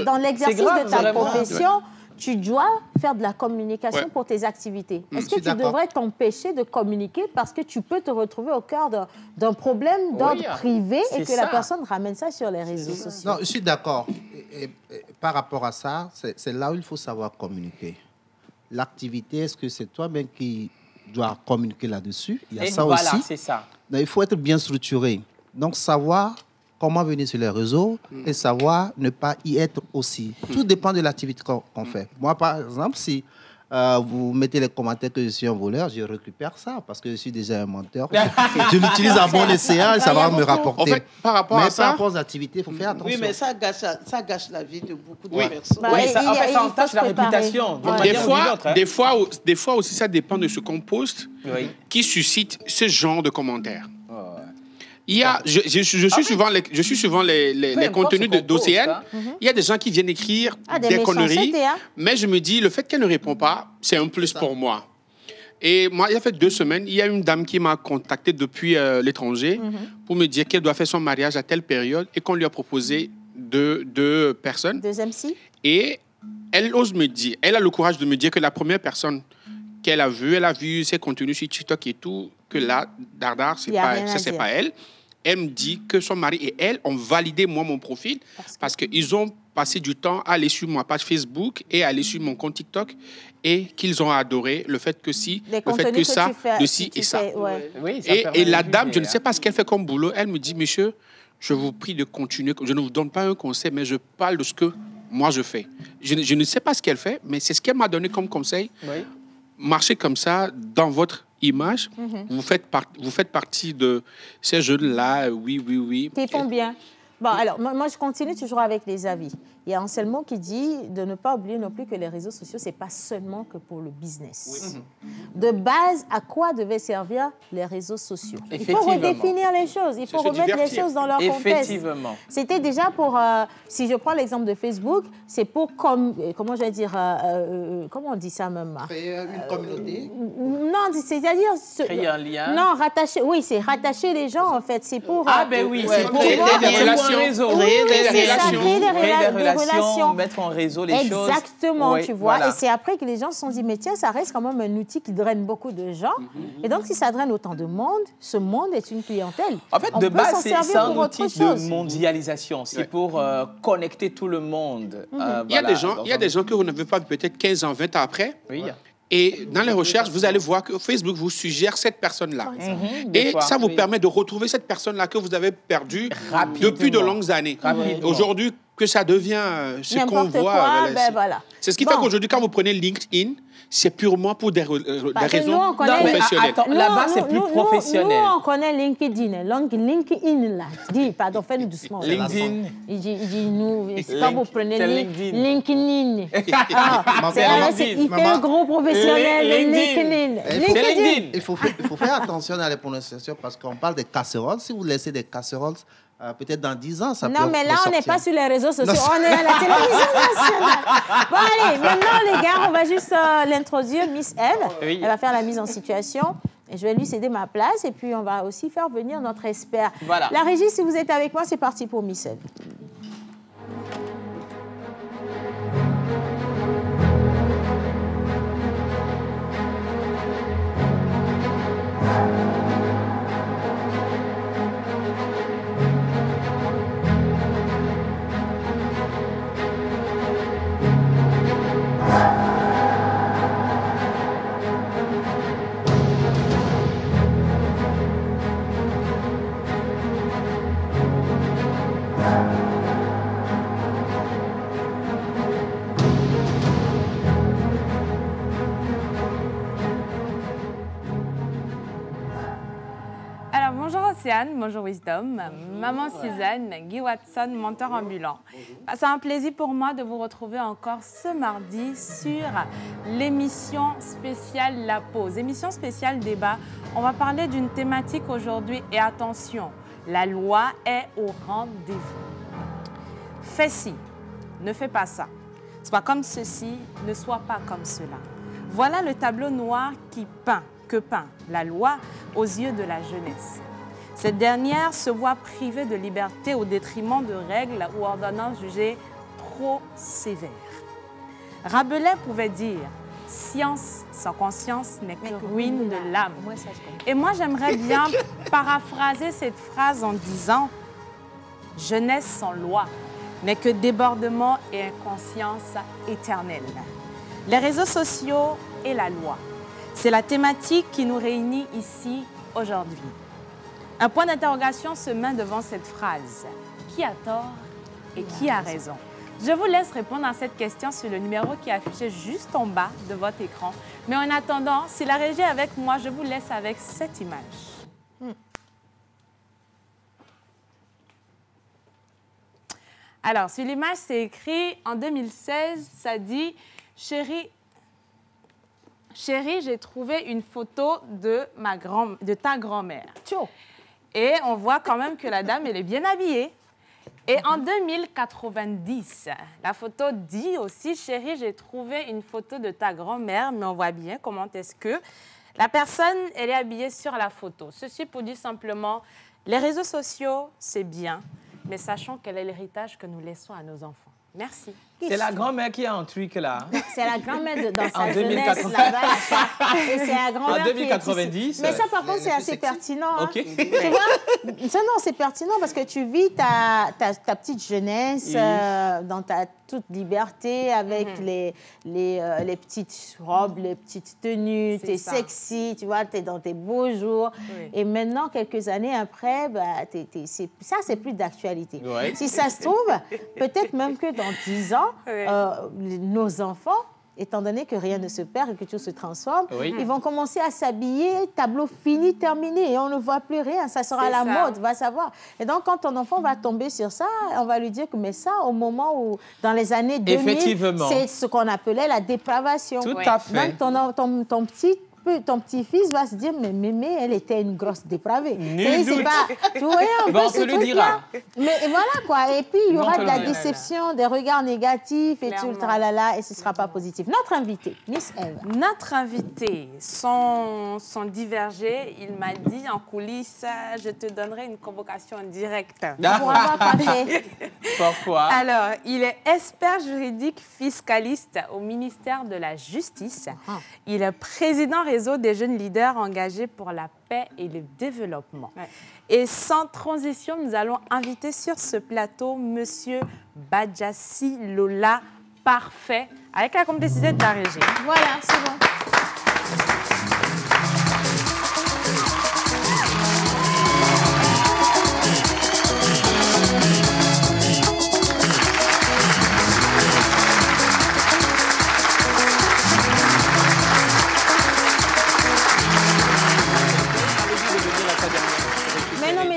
dans l'exercice de ta profession, tu dois faire de la communication pour tes activités. Est-ce que tu devrais t'empêcher de communiquer parce que tu peux te retrouver au cœur d'un problème d'ordre privé et que la personne ramène ça sur les réseaux sociaux? Non, je suis d'accord. Et par rapport à ça, c'est là où il faut savoir communiquer. L'activité, est-ce que c'est toi-même qui dois communiquer là-dessus? Il y a ça aussi. C'est ça. Donc, il faut être bien structuré. Donc, savoir comment venir sur les réseaux et savoir ne pas y être aussi. Tout dépend de l'activité qu'on fait. Moi, par exemple, si vous mettez les commentaires que je suis un voleur, je récupère ça parce que je suis déjà un menteur. Je l'utilise à bon escient et ça va me rapporter. En fait, par rapport à ça, par rapport aux activités, il faut faire attention. Oui, mais ça gâche la vie de beaucoup de personnes. Oui, ça, en fait, ça entache la réputation. Des fois aussi, ça dépend de ce qu'on poste qui suscite ce genre de commentaires. Il y a, je suis souvent les contenus d'OCN. Il y a des gens qui viennent écrire des conneries, mais je me dis, le fait qu'elle ne répond pas, c'est un plus pour moi. Et moi, il y a fait 2 semaines, il y a une dame qui m'a contacté depuis l'étranger pour me dire qu'elle doit faire son mariage à telle période et qu'on lui a proposé deux personnes. 2 MC. Et elle ose me dire, elle a le courage de me dire que la première personne qu'elle a vue, elle a vu ses contenus sur TikTok et tout, que là, Dardar, c'est pas elle. Elle me dit que son mari et elle ont validé, moi, mon profil parce qu'ils ont passé du temps à aller sur ma page Facebook et à aller sur mon compte TikTok et qu'ils ont adoré le fait que si, le fait que ça, de ci et ça. Oui, et la dame, je ne sais pas ce qu'elle fait comme boulot, elle me dit, monsieur, je vous prie de continuer. Je ne vous donne pas un conseil, mais je parle de ce que moi je fais. Je ne sais pas ce qu'elle fait, mais c'est ce qu'elle m'a donné comme conseil. Marchez comme ça dans votre image, vous faites partie de ces jeunes-là, oui. Qui font bien. Bon, alors, moi, je continue toujours avec les avis. Il y a Anselmo qui dit de ne pas oublier non plus que les réseaux sociaux, ce n'est pas seulement que pour le business. De base, à quoi devaient servir les réseaux sociaux? Il faut redéfinir les choses, il faut remettre les choses dans leur contexte. C'était déjà pour, si je prends l'exemple de Facebook, c'est pour, comment je vais dire, comment on dit ça même? Créer une communauté? Non, c'est-à-dire... Créer un lien? Non, rattacher, oui, c'est rattacher les gens, en fait. C'est pour... Ah, ben oui, c'est pour créer des relations. Créer des relations, mettre en réseau les choses. Exactement, tu vois. Voilà. Et c'est après que les gens se sont dit, mais tiens, ça reste quand même un outil qui draine beaucoup de gens. Et donc, si ça draine autant de monde, ce monde est une clientèle. En fait, de base, c'est un outil de mondialisation. C'est pour connecter tout le monde. Il y a des gens que vous n'avez pas peut-être 15 ans, 20 ans après. Et dans les recherches, vous allez voir que Facebook vous suggère cette personne-là. Et ça vous permet de retrouver cette personne-là que vous avez perdue depuis de longues années. Aujourd'hui, que ça devient ce qu'on voit. C'est ce qui fait qu'aujourd'hui, quand vous prenez LinkedIn, c'est purement pour des raisons professionnelles. Là-bas, c'est plus professionnel. Nous, on connaît LinkedIn. LinkedIn, là. Je dis, pardon, fais-nous doucement. LinkedIn. Il dit, nous, quand vous prenez LinkedIn. LinkedIn. Il fait un gros professionnel. LinkedIn. Il faut faire attention à la prononciation parce qu'on parle des casseroles. Si vous laissez des casseroles, peut-être dans 10 ans, ça peut Non, mais là, on n'est pas sur les réseaux sociaux, on est à la télévision nationale. Bon, allez, maintenant, les gars, on va juste l'introduire, Miss Eve. Elle va faire la mise en situation. Et je vais lui céder ma place. Et puis, on va aussi faire venir notre expert. Voilà. La régie, si vous êtes avec moi, c'est parti pour Miss Eve. Bonjour Wisdom, maman Suzanne, Guy Watson, mentor ambulant. C'est un plaisir pour moi de vous retrouver encore ce mardi sur l'émission spéciale La Pause. Émission spéciale débat, on va parler d'une thématique aujourd'hui et attention, la loi est au rendez-vous. Fais ci, ne fais pas ça. Sois comme ceci, ne sois pas comme cela. Voilà le tableau noir que peint la loi aux yeux de la jeunesse. Cette dernière se voit privée de liberté au détriment de règles ou ordonnances jugées trop sévères. Rabelais pouvait dire « Science sans conscience n'est que ruine de l'âme ». Et moi, j'aimerais bien paraphraser cette phrase en disant « Jeunesse sans loi n'est que débordement et inconscience éternelle ». Les réseaux sociaux et la loi, c'est la thématique qui nous réunit ici aujourd'hui. Un point d'interrogation se met devant cette phrase. Qui a tort et qui a raison? Je vous laisse répondre à cette question sur le numéro qui est affiché juste en bas de votre écran. Mais en attendant, si la régie est avec moi, je vous laisse avec cette image. Alors, sur l'image, c'est écrit en 2016, ça dit « Chérie, j'ai trouvé une photo de ta grand-mère. » Et on voit quand même que la dame, elle est bien habillée. Et en 2090, la photo dit aussi « Chérie, j'ai trouvé une photo de ta grand-mère », mais on voit bien comment est-ce que la personne, elle est habillée sur la photo. Ceci pour dire simplement, les réseaux sociaux, c'est bien, mais sachons quel est l'héritage que nous laissons à nos enfants. Merci. C'est la grand-mère qui a un truc là. C'est la grand-mère dans sa jeunesse là-bas. Et c'est la grand-mère en 2090. Mais ça, par contre, c'est assez pertinent. Ok. Tu vois? Ça, non, c'est pertinent parce que tu vis ta petite jeunesse dans ta toute liberté avec les petites robes, les petites tenues. Tu es sexy, tu vois, tu es dans tes beaux jours. Oui. Et maintenant, quelques années après, bah, ça, c'est plus d'actualité. Ouais. Si ça se trouve, peut-être même que dans 10 ans, nos enfants, étant donné que rien ne se perd et que tout se transforme, ils vont commencer à s'habiller, tableau fini, terminé, et on ne voit plus rien. Ça sera la mode, va savoir. Et donc, quand ton enfant va tomber sur ça, on va lui dire que, mais ça, au moment où, dans les années 2000, c'est ce qu'on appelait la dépravation. Tout à fait. Donc, ton petit-fils va se dire, mais Mémé, elle était une grosse dépravée. C'est pas... on se le dira. Mais voilà, quoi. Et puis, il y aura de la déception, des regards négatifs et tout, tralala, et ce ne sera pas positif. Notre invité, Miss Eve. Notre invité, sans diverger, il m'a dit en coulisses, je te donnerai une convocation en direct. Pour avoir parlé. Pourquoi? Alors, il est expert juridique fiscaliste au ministère de la Justice. Il est président réseau des jeunes leaders engagés pour la paix et le développement. Ouais. Et sans transition, nous allons inviter sur ce plateau Monsieur Badjassi Lola Parfait, avec la complicité de la régie. Voilà, c'est bon.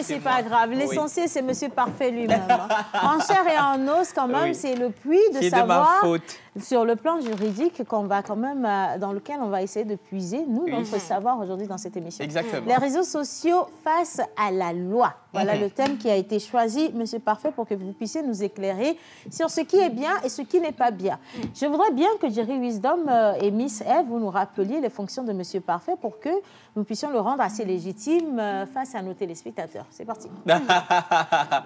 C'est pas grave. L'essentiel, c'est Monsieur Parfait lui-même. En chair et en os, quand même, c'est le puits de savoir sur le plan juridique qu'on va quand même, dans lequel on va essayer de puiser, nous, notre savoir aujourd'hui dans cette émission. Exactement. Les réseaux sociaux face à la loi. Voilà le thème qui a été choisi, Monsieur Parfait, pour que vous puissiez nous éclairer sur ce qui est bien et ce qui n'est pas bien. Je voudrais bien que Jerry Wisdom et Miss Eve, vous nous rappeliez les fonctions de Monsieur Parfait pour que nous puissions le rendre assez légitime face à nos téléspectateurs. C'est parti.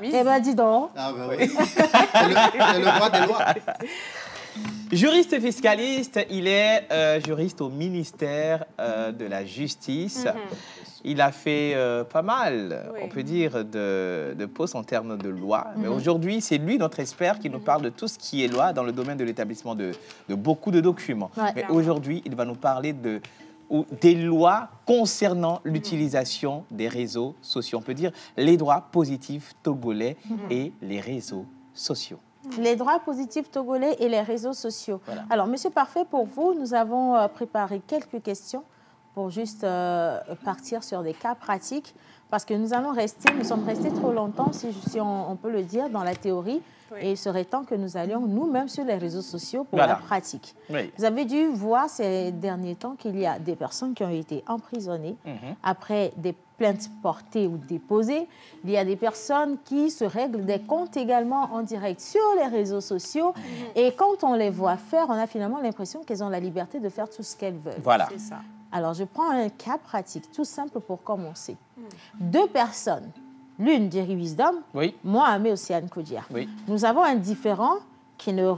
Eh bien, dis donc. Ah ben oui. C'est le roi des lois. Juriste et fiscaliste, il est juriste au ministère de la Justice. Il a fait pas mal, on peut dire, de postes en termes de loi. Mais aujourd'hui, c'est lui, notre expert, qui nous parle de tout ce qui est loi dans le domaine de l'établissement de beaucoup de documents. Mais aujourd'hui, il va nous parler des lois concernant l'utilisation des réseaux sociaux. On peut dire les droits positifs togolais et les réseaux sociaux. Les droits positifs togolais et les réseaux sociaux. Voilà. Alors, Monsieur Parfait, pour vous, nous avons préparé quelques questions pour juste partir sur des cas pratiques, parce que nous sommes restés trop longtemps, si on peut le dire, dans la théorie, et il serait temps que nous allions nous-mêmes sur les réseaux sociaux pour la pratique. Vous avez dû voir ces derniers temps qu'il y a des personnes qui ont été emprisonnées après des plaintes portées ou déposées. Il y a des personnes qui se règlent des comptes également en direct sur les réseaux sociaux. Et quand on les voit faire, on a finalement l'impression qu'elles ont la liberté de faire tout ce qu'elles veulent. Voilà. C'est ça. Alors, je prends un cas pratique, tout simple pour commencer. Deux personnes, l'une, Jerry Wisdom, moi, Amé Océane Kodia. Nous avons un différent qui ne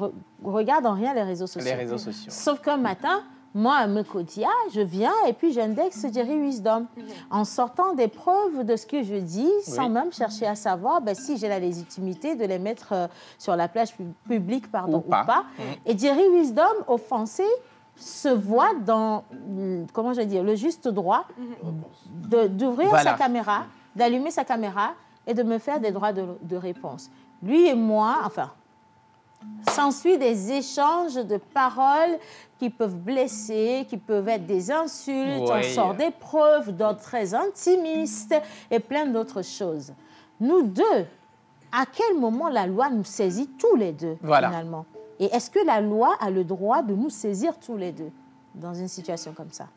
regarde en rien les réseaux sociaux. Les réseaux sociaux. Sauf qu'un matin, moi, Amé Kodia, je viens et puis j'indexe Jerry Wisdom en sortant des preuves de ce que je dis, sans même chercher à savoir si j'ai la légitimité de les mettre sur la plage publique ou pas. Et Jerry Wisdom, offensé, se voit dans, comment je vais dire, le juste droit d'ouvrir sa caméra, d'allumer sa caméra et de me faire des droits de réponse. Lui et moi, enfin, s'ensuit des échanges de paroles qui peuvent blesser, qui peuvent être des insultes, on sort des preuves, d'autres très intimistes et plein d'autres choses. Nous deux, à quel moment la loi nous saisit tous les deux, finalement? Et est-ce que la loi a le droit de nous saisir tous les deux dans une situation comme ça?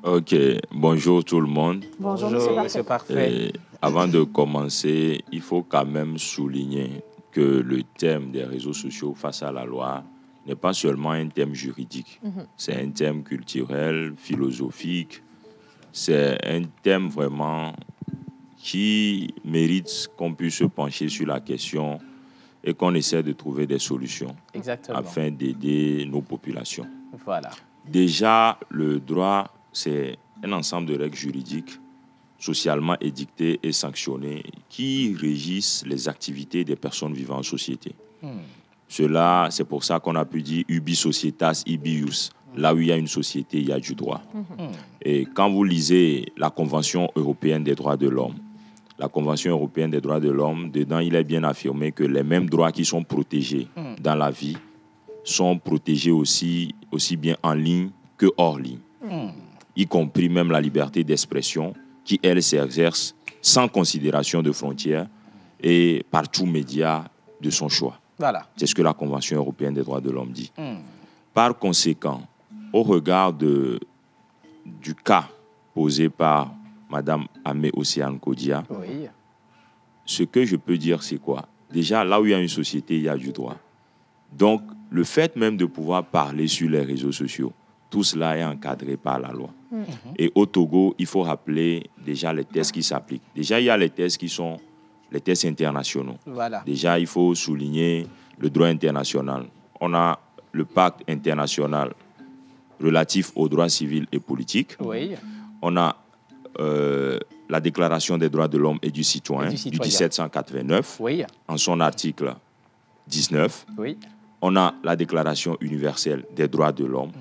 Ok, bonjour tout le monde. Bonjour, c'est parfait. Et avant de commencer, il faut quand même souligner que le thème des réseaux sociaux face à la loi n'est pas seulement un thème juridique. C'est un thème culturel, philosophique. C'est un thème vraiment qui mérite qu'on puisse se pencher sur la question et qu'on essaie de trouver des solutions afin d'aider nos populations. Voilà. Déjà, le droit, c'est un ensemble de règles juridiques socialement édictées et sanctionnées qui régissent les activités des personnes vivant en société. Cela, c'est pour ça qu'on a pu dire ubi societas, ibi ius. Là où il y a une société, il y a du droit. Et quand vous lisez la Convention européenne des droits de l'homme, la Convention européenne des droits de l'homme, dedans, il est bien affirmé que les mêmes droits qui sont protégés dans la vie sont protégés aussi bien en ligne que hors ligne, y compris même la liberté d'expression qui, elle, s'exerce sans considération de frontières et par tout média de son choix. Voilà. C'est ce que la Convention européenne des droits de l'homme dit. Par conséquent, au regard du cas posé par Mme Amé Océane Kodia, ce que je peux dire, c'est quoi? Déjà, là où il y a une société, il y a du droit. Donc, le fait même de pouvoir parler sur les réseaux sociaux, tout cela est encadré par la loi. Et au Togo, il faut rappeler déjà les tests qui s'appliquent. Déjà, il y a les tests qui sont les tests internationaux. Voilà. Déjà, il faut souligner le droit international. On a le pacte international relatif aux droits civils et politiques. On a la Déclaration des droits de l'homme et du citoyen du 1789, en son article 19. On a la Déclaration universelle des droits de l'homme.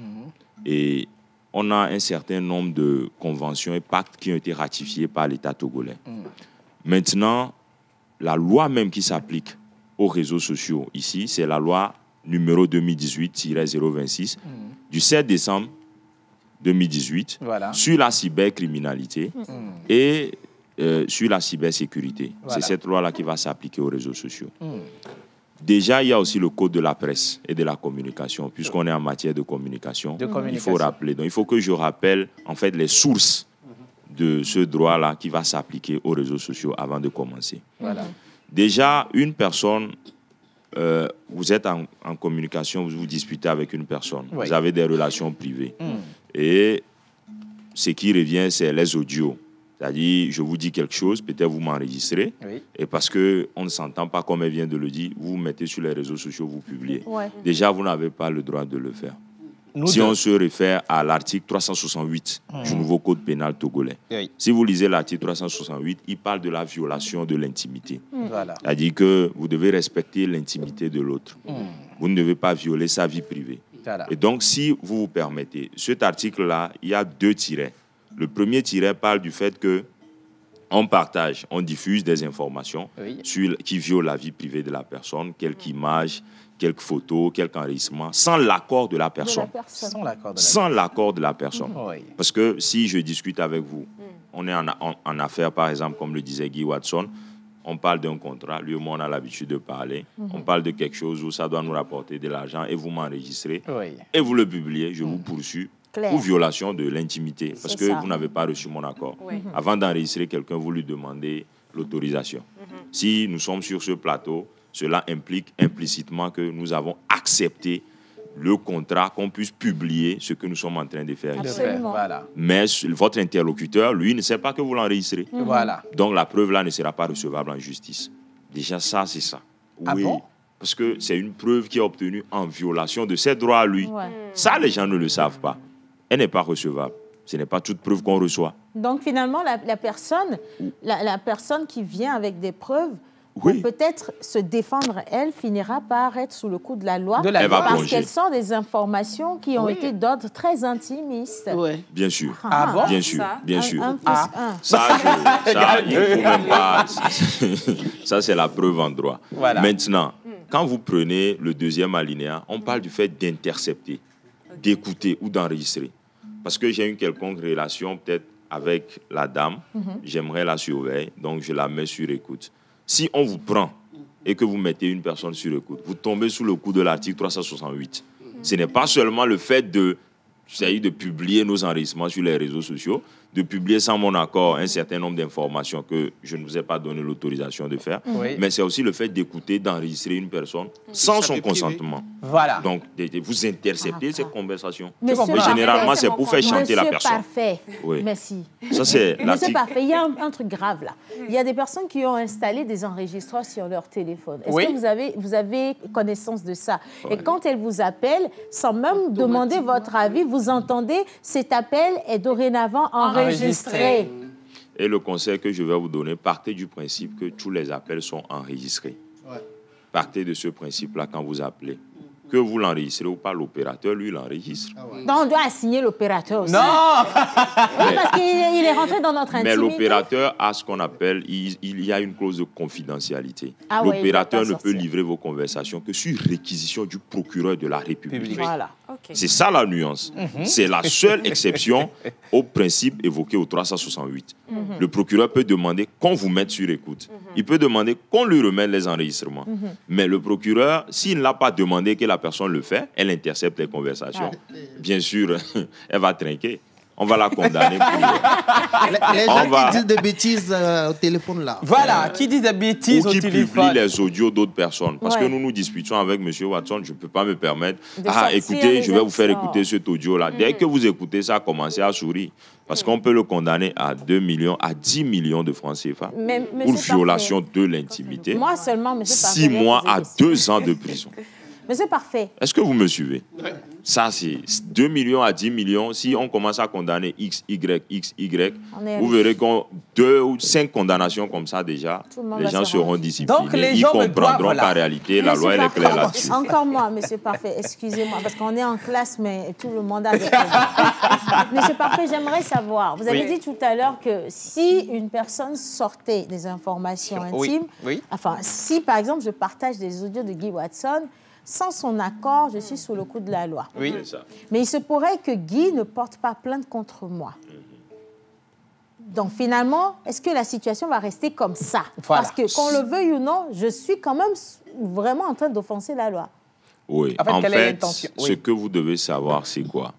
Et on a un certain nombre de conventions et pactes qui ont été ratifiés par l'État togolais. Maintenant, la loi même qui s'applique aux réseaux sociaux ici, c'est la loi numéro 2018-026 du 7 décembre 2018 sur la cybercriminalité et sur la cybersécurité. C'est cette loi-là qui va s'appliquer aux réseaux sociaux. Déjà, il y a aussi le code de la presse et de la communication, puisqu'on est en matière de communication. Il faut rappeler. Donc, il faut que je rappelle en fait les sources de ce droit-là qui va s'appliquer aux réseaux sociaux avant de commencer. Déjà, une personne, vous êtes en communication, vous disputez avec une personne, vous avez des relations privées. Et ce qui revient, c'est les audios. C'est-à-dire, je vous dis quelque chose, peut-être vous m'enregistrez, et parce qu'on ne s'entend pas comme elle vient de le dire, vous mettez sur les réseaux sociaux, vous publiez. Déjà, vous n'avez pas le droit de le faire. Si on se réfère à l'article 368 du nouveau code pénal togolais, si vous lisez l'article 368, il parle de la violation de l'intimité. C'est-à-dire que vous devez respecter l'intimité de l'autre. Vous ne devez pas violer sa vie privée. Et donc, si vous vous permettez, cet article-là, il y a 2 tirets. Le premier tiret parle du fait que on partage, on diffuse des informations qui violent la vie privée de la personne, quelques images, quelques photos, quelques enregistrements, sans l'accord de la personne. Sans l'accord de la personne. Parce que si je discute avec vous, on est en affaires, par exemple, comme le disait Guy Watson, on parle d'un contrat, lui et moi on a l'habitude de parler, on parle de quelque chose où ça doit nous rapporter de l'argent et vous m'enregistrez et vous le publiez, je vous poursuis pour violation de l'intimité parce que vous n'avez pas reçu mon accord. Avant d'enregistrer quelqu'un, vous lui demandez l'autorisation. Si nous sommes sur ce plateau, cela implique implicitement que nous avons accepté le contrat, qu'on puisse publier ce que nous sommes en train de faire ici. Mais votre interlocuteur, lui, ne sait pas que vous l'enregistrez. Donc la preuve là ne sera pas recevable en justice. Déjà ça, c'est ça. Oui, parce que c'est une preuve qui est obtenue en violation de ses droits à lui. Ça, les gens ne le savent pas. Elle n'est pas recevable. Ce n'est pas toute preuve qu'on reçoit. Donc finalement, la personne qui vient avec des preuves, peut-être se défendre, elle finira par être sous le coup de la loi parce qu'elles sont des informations qui ont été d'ordre très intimiste. Bien sûr. Bien sûr. Bien sûr. Ça, il faut même pas. Ça, c'est la preuve en droit. Maintenant, quand vous prenez le deuxième alinéa, on parle du fait d'intercepter, d'écouter ou d'enregistrer. Parce que j'ai une quelconque relation peut-être avec la dame, j'aimerais la surveiller, donc je la mets sur écoute. Si on vous prend et que vous mettez une personne sur écoute, vous tombez sous le coup de l'article 368. Ce n'est pas seulement le fait de publier nos enregistrements sur les réseaux sociaux, de publier sans mon accord un certain nombre d'informations que je ne vous ai pas donné l'autorisation de faire, mais c'est aussi le fait d'écouter, d'enregistrer une personne sans son consentement. Voilà. Donc, vous interceptez ces conversations. Mais généralement, c'est pour faire chanter la personne. Parfait. Oui. Merci. Ça, c'est Monsieur Parfait, il y a un truc grave là. Il y a des personnes qui ont installé des enregistreurs sur leur téléphone. Est-ce que vous avez connaissance de ça? Et quand elles vous appellent, sans même demander votre avis, vous entendez cet appel est dorénavant enregistré. Et le conseil que je vais vous donner, partez du principe que tous les appels sont enregistrés. Partez de ce principe-là quand vous appelez. Que vous l'enregistrez ou pas, l'opérateur, lui, l'enregistre. Donc, on doit assigner l'opérateur aussi. Non. Oui, parce qu'il est rentré dans notre intimité. Mais l'opérateur a ce qu'on appelle, il y a une clause de confidentialité. Ah l'opérateur ne peut livrer vos conversations que sur réquisition du procureur de la République. Voilà. C'est ça la nuance. C'est la seule exception au principe évoqué au 368. Le procureur peut demander qu'on vous mette sur écoute. Il peut demander qu'on lui remette les enregistrements. Mais le procureur, s'il n'a pas demandé que la personne le fait, elle intercepte les conversations. Bien sûr, elle va trinquer. On va la condamner. Les gens qui disent des bêtises au téléphone là. Voilà, qui disent des bêtises au téléphone. Ou qui publient les audios d'autres personnes. Parce que nous discutons avec M. Watson, je ne peux pas me permettre. Écoutez, je vais vous faire écouter cet audio-là. Dès que vous écoutez ça, commencez à sourire. Parce qu'on peut le condamner à 2 millions, à 10 millions de francs CFA pour violation de l'intimité. Moi seulement, M. Parfait. 6 mois à 2 ans de prison. Monsieur Parfait. Est-ce que vous me suivez? Ça, c'est 2 millions à 10 millions. Si on commence à condamner X, Y, X, Y, vous verrez qu'on 2 ou 5 condamnations comme ça déjà, les gens seront disciplinés. Donc, les gens ils comprendront qu'en réalité, la loi, elle est claire là-dessus. Encore moi, Monsieur Parfait, excusez-moi, parce qu'on est en classe, mais tout le monde a des Monsieur Parfait, j'aimerais savoir, vous avez dit tout à l'heure que si une personne sortait des informations intimes, enfin, si par exemple je partage des audios de Guy Watson, sans son accord, je suis sous le coup de la loi. Oui, c'est ça. Mais il se pourrait que Guy ne porte pas plainte contre moi. Donc finalement, est-ce que la situation va rester comme ça? Parce que qu'on le veuille ou non, je suis quand même vraiment en train d'offenser la loi. Oui, en fait ce que vous devez savoir, c'est quoi?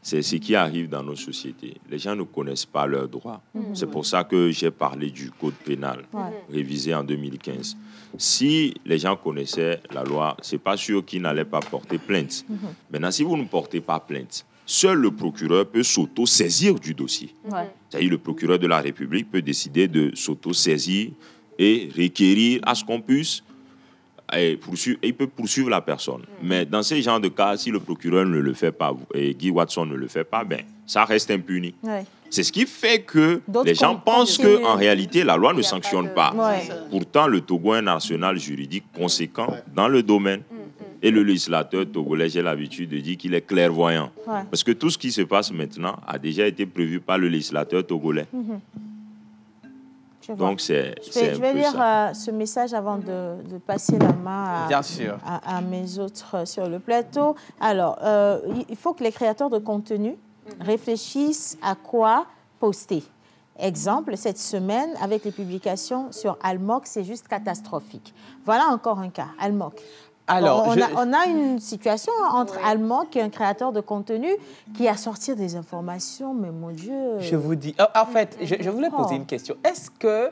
C'est ce qui arrive dans nos sociétés. Les gens ne connaissent pas leurs droits. C'est pour ça que j'ai parlé du code pénal, révisé en 2015. Si les gens connaissaient la loi, ce n'est pas sûr qu'ils n'allaient pas porter plainte. Maintenant, si vous ne portez pas plainte, seul le procureur peut s'auto-saisir du dossier. C'est-à-dire le procureur de la République peut décider de s'auto-saisir et requérir à ce qu'on puisse et il peut poursuivre la personne. Mais dans ces genres de cas, si le procureur ne le fait pas et Guy Watson ne le fait pas, ben, ça reste impuni. C'est ce qui fait que les gens pensent qu'en réalité, la loi ne sanctionne pas. Pourtant, le Togo est un arsenal juridique conséquent dans le domaine. Et le législateur togolais, j'ai l'habitude de dire qu'il est clairvoyant. Parce que tout ce qui se passe maintenant a déjà été prévu par le législateur togolais. Donc, je vais lire ce message avant de passer la main à mes autres sur le plateau. Alors, il faut que les créateurs de contenu réfléchissent à quoi poster. Exemple, cette semaine, avec les publications sur Almoc, c'est juste catastrophique. Voilà encore un cas, Almoc. Alors, on a une situation entre Almoc et un créateur de contenu qui a sorti des informations, mais mon Dieu... Je vous dis... En fait, je voulais poser une question. Est-ce que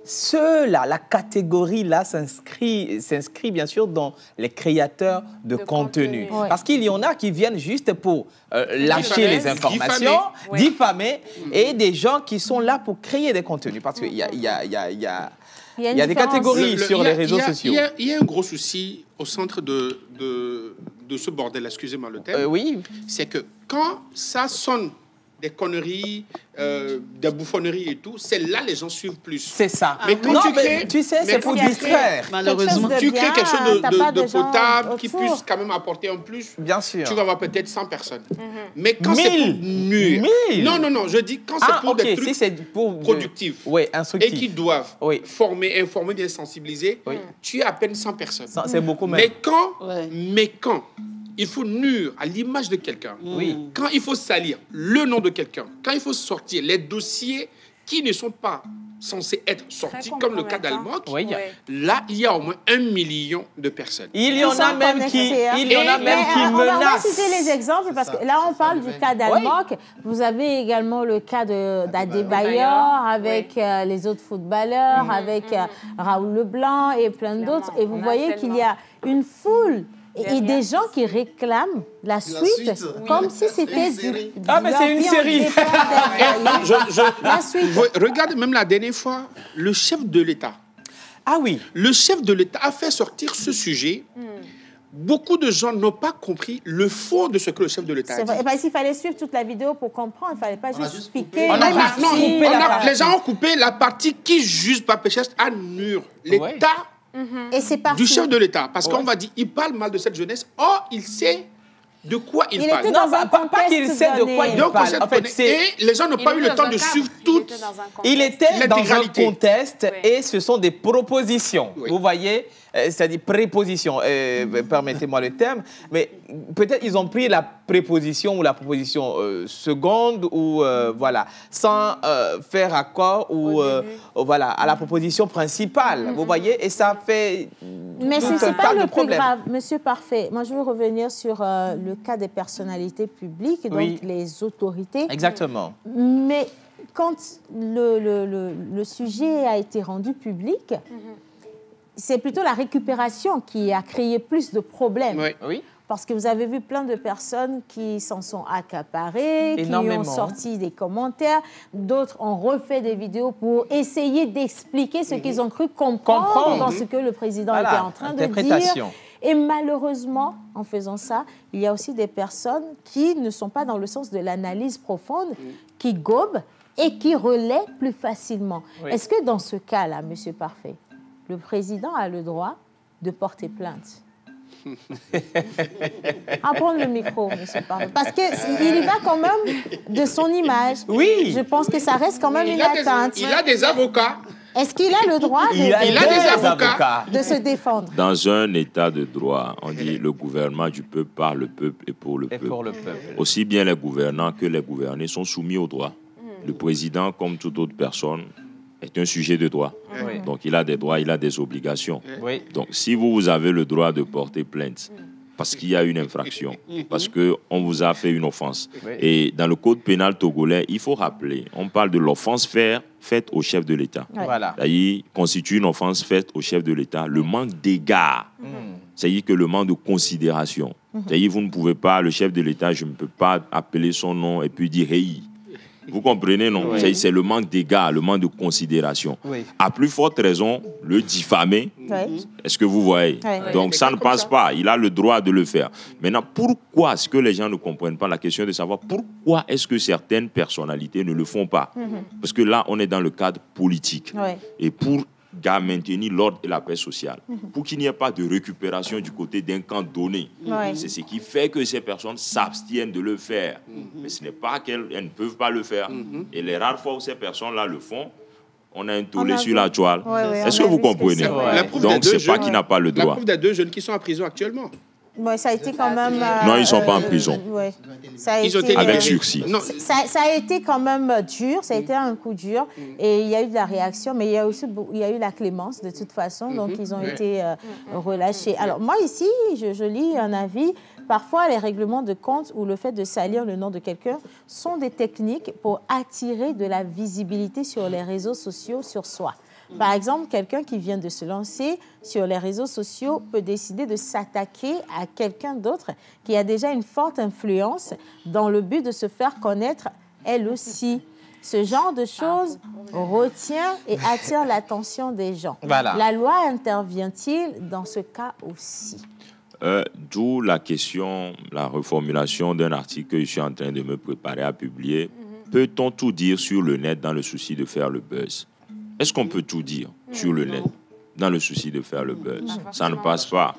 ceux-là, la catégorie-là, s'inscrit bien sûr dans les créateurs de contenu. Parce qu'il y en a qui viennent juste pour lâcher les informations, diffamer, et des gens qui sont là pour créer des contenus. Parce qu'il y a des catégories sur les réseaux sociaux. Il y a un gros souci au centre de ce bordel, excusez-moi le terme. Oui. C'est que quand ça sonne des conneries, des bouffonneries et tout, c'est là les gens suivent plus. C'est ça. Mais quand tu sais, c'est pour distraire. Malheureusement, tu crées quelque chose de potable autour qui puisse quand même apporter un plus. Bien sûr. Tu vas avoir peut-être 100 personnes. Mais quand c'est pour nuire... Non, je dis quand c'est pour des trucs productifs instructifs. et qui doivent former, informer, bien sensibiliser, tu as à peine 100 personnes. C'est beaucoup même. Mais quand il faut nuire à l'image de quelqu'un, quand il faut salir le nom de quelqu'un, quand il faut sortir les dossiers qui ne sont pas censés être sortis, comme le cas d'Almoc, là, il y a au moins 1 million de personnes. Il y en a même qui menacent. On va citer les exemples, parce que là, on parle du cas d'Almoc. Vous avez également le cas d'Adebayor, avec les autres footballeurs, avec Raoul Leblanc et plein d'autres. Et vous voyez qu'il y a une foule et des gens qui réclament la suite comme si c'était du... Ah, mais c'est une série. La suite. Regarde, même la dernière fois, le chef de l'État. Ah oui. Le chef de l'État a fait sortir ce sujet. Beaucoup de gens n'ont pas compris le fond de ce que le chef de l'État a dit. Et parce qu'il fallait suivre toute la vidéo pour comprendre. Il ne fallait pas juste piquer. Les gens ont coupé la partie qui juge par péchette à nuire l'État. Et c'est parti. Du chef de l'État. Parce qu'on va dire, il parle mal de cette jeunesse. Or, il sait de quoi il parle. Était dans un pas qu'il sait de quoi il parle. En fait, et les gens n'ont pas eu le temps de suivre toute Il était dans un contexte et ce sont des propositions. Vous voyez, c'est-à-dire prépositions. Permettez-moi le terme. Mais peut-être ils ont pris la préposition ou la proposition seconde ou voilà, sans faire accord ou voilà, à la proposition principale. Vous voyez, et ça fait mais ce n'est pas le plus grave, Monsieur Parfait. Moi, je veux revenir sur le cas des personnalités publiques, donc les autorités. Exactement. Mais quand le sujet a été rendu public, c'est plutôt la récupération qui a créé plus de problèmes. Oui. Parce que vous avez vu plein de personnes qui s'en sont accaparées, qui ont sorti des commentaires. D'autres ont refait des vidéos pour essayer d'expliquer ce qu'ils ont cru comprendre dans ce que le président était en train de dire. Et malheureusement, en faisant ça, il y a aussi des personnes qui ne sont pas dans le sens de l'analyse profonde, qui gobent et qui relaient plus facilement. Est-ce que dans ce cas-là, Monsieur Parfait, le président a le droit de porter plainte? À prendre le micro, Monsieur Parfait. Parce qu'il y va quand même de son image. Oui. Je pense que ça reste quand même une atteinte. Il a des avocats. Est-ce qu'il a le droit de se défendre? Dans un état de droit, on dit le gouvernement du peuple par le peuple et pour le peuple. Aussi bien les gouvernants que les gouvernés sont soumis au droit. Le président, comme toute autre personne, est un sujet de droit. Donc, il a des droits, il a des obligations. Donc, si vous avez le droit de porter plainte parce qu'il y a une infraction, parce qu'on vous a fait une offense. Et dans le code pénal togolais, il faut rappeler, on parle de l'offense faite au chef de l'État. Voilà. C'est-à-dire, constitue une offense faite au chef de l'État, le manque d'égard. C'est-à-dire que le manque de considération. C'est-à-dire, vous ne pouvez pas, le chef de l'État, je ne peux pas appeler son nom et puis dire « hey ». Vous comprenez, non? C'est le manque d'égard, le manque de considération. À plus forte raison, le diffamer. Est-ce que vous voyez? Donc, ça ne passe pas. Il a le droit de le faire. Maintenant, pourquoi est-ce que les gens ne comprennent pas la question de savoir pourquoi est-ce que certaines personnalités ne le font pas? Parce que là, on est dans le cadre politique. Et pour maintenir l'ordre et la paix sociale, pour qu'il n'y ait pas de récupération du côté d'un camp donné. C'est ce qui fait que ces personnes s'abstiennent de le faire. Mais ce n'est pas qu'elles ne peuvent pas le faire. Et les rares fois où ces personnes-là le font, on a un tollé sur la toile. Est-ce que vous comprenez? Donc, c'est pas qu'il n'a pas le droit. La preuve des 2 jeunes qui sont en prison actuellement. Ça a été quand même... non, ils ne sont pas en prison. Ils ont été avec sursis. Ça a été quand même dur, ça a été un coup dur. Et il y a eu de la réaction, mais il y a aussi eu la clémence de toute façon. Donc, ils ont été relâchés. Alors, moi, ici, je lis un avis. Parfois, les règlements de compte ou le fait de salir le nom de quelqu'un sont des techniques pour attirer de la visibilité sur les réseaux sociaux sur soi. Par exemple, quelqu'un qui vient de se lancer sur les réseaux sociaux peut décider de s'attaquer à quelqu'un d'autre qui a déjà une forte influence dans le but de se faire connaître elle aussi. Ce genre de choses retient et attire l'attention des gens. La loi intervient-il dans ce cas aussi? D'où la question, la reformulation d'un article que je suis en train de me préparer à publier peut-on tout dire sur le net dans le souci de faire le buzz? Est-ce qu'on peut tout dire sur le net dans le souci de faire le buzz? Ça ne passe pas.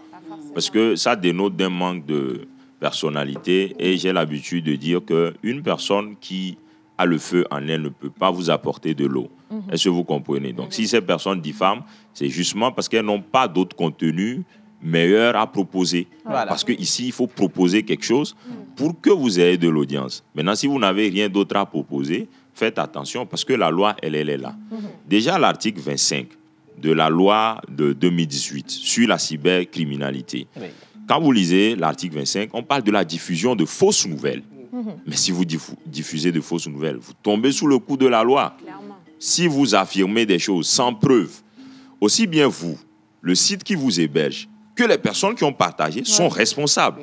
Parce que ça dénote d'un manque de personnalité. Et j'ai l'habitude de dire qu'une personne qui a le feu en elle ne peut pas vous apporter de l'eau. Est-ce que vous comprenez? Donc, si ces personnes diffament, c'est justement parce qu'elles n'ont pas d'autre contenu meilleur à proposer. Voilà. Parce qu'ici, il faut proposer quelque chose pour que vous ayez de l'audience. Maintenant, si vous n'avez rien d'autre à proposer, faites attention parce que la loi, elle est là. Déjà, l'article 25 de la loi de 2018 sur la cybercriminalité. Quand vous lisez l'article 25, on parle de la diffusion de fausses nouvelles. Mais si vous diffusez de fausses nouvelles, vous tombez sous le coup de la loi. Clairement. Si vous affirmez des choses sans preuve, aussi bien vous, le site qui vous héberge, que les personnes qui ont partagé sont responsables.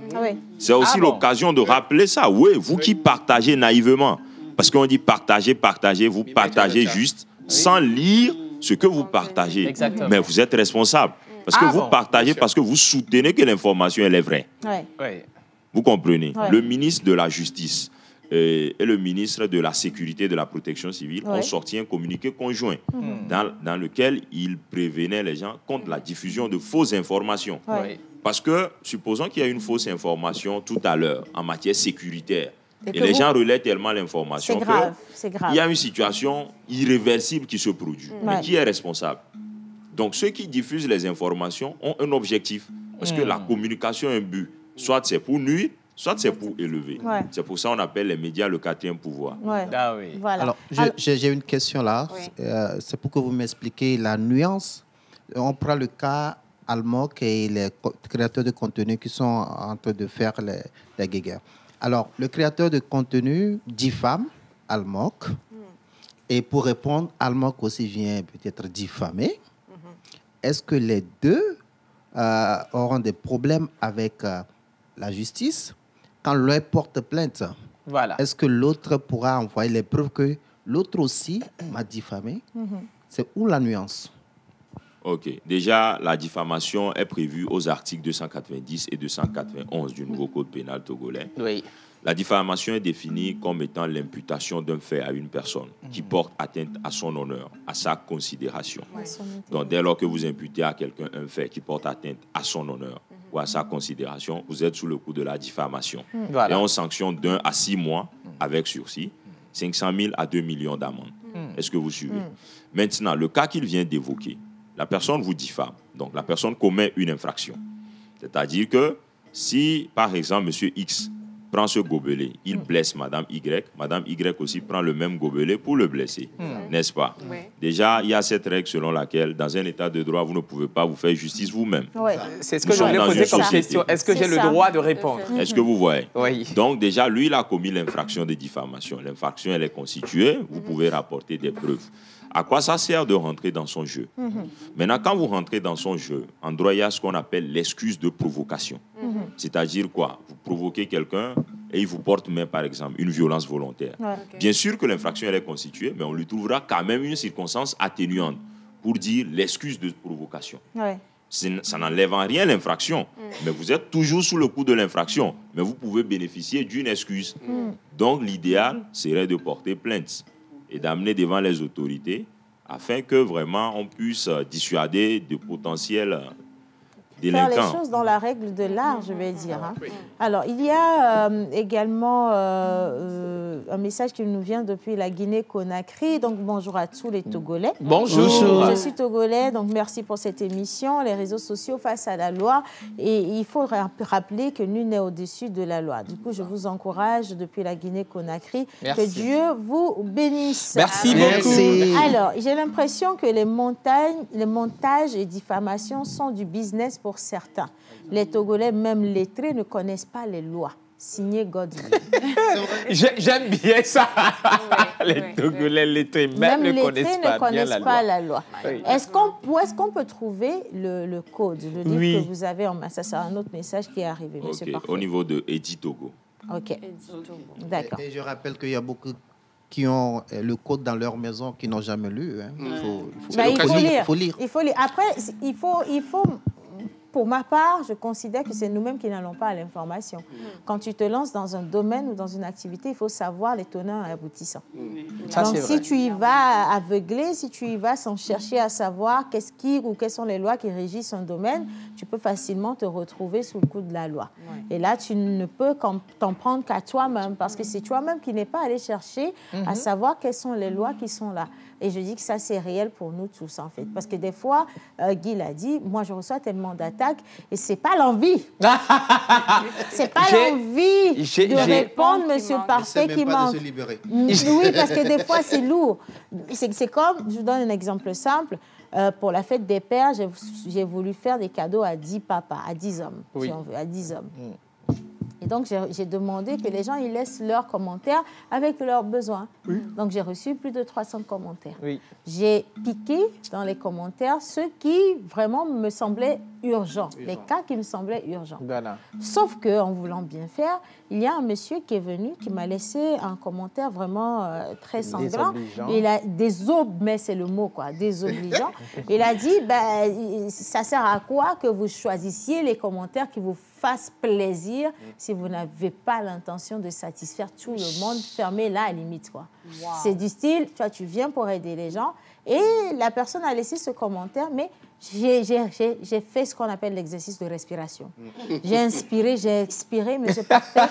C'est aussi l'occasion de rappeler ça. Oui, vous qui partagez naïvement, parce qu'on dit partager, vous partagez juste sans lire ce que vous partagez. Exactement. Mais vous êtes responsable. Parce que vous partagez, parce que vous soutenez que l'information elle est vraie. Vous comprenez? Le ministre de la Justice et le ministre de la Sécurité et de la Protection civile ont sorti un communiqué conjoint dans lequel ils prévenaient les gens contre la diffusion de fausses informations. Parce que, supposons qu'il y a une fausse information tout à l'heure en matière sécuritaire, et les gens relaient tellement l'information qu'il y a une situation irréversible qui se produit. Mais qui est responsable? Donc, ceux qui diffusent les informations ont un objectif. Parce que la communication a un but. Soit c'est pour nuire, soit c'est pour élever. C'est pour ça qu'on appelle les médias le quatrième pouvoir. Ah oui. Voilà. Alors, j'ai une question là. C'est pour que vous m'expliquiez la nuance. On prend le cas Almok et les créateurs de contenu qui sont en train de faire les guéguerres. Alors, le créateur de contenu diffame Almok. Et pour répondre, Almok aussi vient peut-être diffamer. Est-ce que les deux auront des problèmes avec la justice quand l'un porte plainte? Est-ce que l'autre pourra envoyer les preuves que l'autre aussi m'a diffamé? C'est où la nuance? Ok. Déjà, la diffamation est prévue aux articles 290 et 291 du nouveau code pénal togolais. La diffamation est définie comme étant l'imputation d'un fait à une personne qui porte atteinte à son honneur, à sa considération. Donc, dès lors que vous imputez à quelqu'un un fait qui porte atteinte à son honneur ou à sa considération, vous êtes sous le coup de la diffamation. Et on sanctionne d'1 à 6 mois avec sursis, 500 000 à 2 millions d'amendes. Est-ce que vous suivez? Maintenant, le cas qu'il vient d'évoquer, la personne vous diffame. Donc, la personne commet une infraction. C'est-à-dire que si, par exemple, M. X prend ce gobelet, il blesse Madame Y, Madame Y aussi prend le même gobelet pour le blesser, n'est-ce pas? Déjà, il y a cette règle selon laquelle, dans un état de droit, vous ne pouvez pas vous faire justice vous-même. C'est ce que je voulais poser comme question. Est-ce que j'ai le droit de répondre? Est-ce que vous voyez? Donc déjà, lui, il a commis l'infraction de diffamation. L'infraction, elle est constituée, vous pouvez rapporter des preuves. À quoi ça sert de rentrer dans son jeu? Maintenant, quand vous rentrez dans son jeu, en droit, il y a ce qu'on appelle l'excuse de provocation. C'est-à-dire quoi? Vous provoquez quelqu'un et il vous porte main, par exemple, une violence volontaire. Bien sûr que l'infraction, elle est constituée, mais on lui trouvera quand même une circonstance atténuante pour dire l'excuse de provocation. Ça n'enlève en rien l'infraction, mais vous êtes toujours sous le coup de l'infraction, mais vous pouvez bénéficier d'une excuse. Donc, l'idéal serait de porter plainte et d'amener devant les autorités afin que vraiment on puisse dissuader de potentiels délinquants. Faire les choses dans la règle de l'art, je vais dire. Alors, il y a également un message qui nous vient depuis la Guinée-Conakry. Donc, bonjour à tous les Togolais. Bonjour. Je suis Togolais, donc merci pour cette émission. Les réseaux sociaux face à la loi. Et il faut rappeler que nul n'est au-dessus de la loi. Du coup, je vous encourage depuis la Guinée-Conakry. Que Dieu vous bénisse. Merci beaucoup. Alors, j'ai l'impression que les montages et diffamations sont du business pour certains. Les Togolais, même lettrés, ne connaissent pas les lois. Signé Godwin. J'aime bien ça. Les Togolais lettrés même ne connaissent pas la loi. Est-ce qu'on peut trouver le code, le livre que vous avez en main? Ça, c'est un autre message qui est arrivé, monsieur Parfait. Au niveau de Edi Togo. OK. D'accord. Et je rappelle qu'il y a beaucoup qui ont le code dans leur maison qui n'ont jamais lu. Il faut lire. Il faut lire. Après, il faut pour ma part, je considère que c'est nous-mêmes qui n'allons pas à l'information. Quand tu te lances dans un domaine ou dans une activité, il faut savoir les tenants et aboutissants. Donc, si tu y vas aveuglé, si tu y vas sans chercher à savoir quelles sont les lois qui régissent un domaine, tu peux facilement te retrouver sous le coup de la loi. Et là, tu ne peux t'en prendre qu'à toi-même, parce que c'est toi-même qui n'es pas allé chercher à savoir quelles sont les lois qui sont là. Et je dis que ça, c'est réel pour nous tous, en fait. Parce que des fois, Guy l'a dit, moi, je reçois tellement d'attaques et c'est pas l'envie. C'est pas l'envie de répondre, Monsieur Parfait, qui manque. Oui, parce que des fois, c'est lourd. C'est comme, je vous donne un exemple simple. Pour la fête des pères, j'ai voulu faire des cadeaux à 10 papas, à 10 hommes, si on veut, à 10 hommes. Et donc, j'ai demandé que les gens ils laissent leurs commentaires avec leurs besoins. Donc, j'ai reçu plus de 300 commentaires. J'ai piqué dans les commentaires ceux qui vraiment me semblaient urgents, les cas qui me semblaient urgents. Voilà. Sauf qu'en voulant bien faire, il y a un monsieur qui est venu, qui m'a laissé un commentaire vraiment très sanglant. Il a mais c'est le mot, quoi, désobligeant. Il a dit, ça sert à quoi que vous choisissiez les commentaires qui vous fassent plaisir si vous n'avez pas l'intention de satisfaire tout le monde, fermez là à la limite, quoi. Wow. C'est du style, toi, tu viens pour aider les gens et la personne a laissé ce commentaire, mais j'ai fait ce qu'on appelle l'exercice de respiration. J'ai inspiré, j'ai expiré, mais c'est parfait.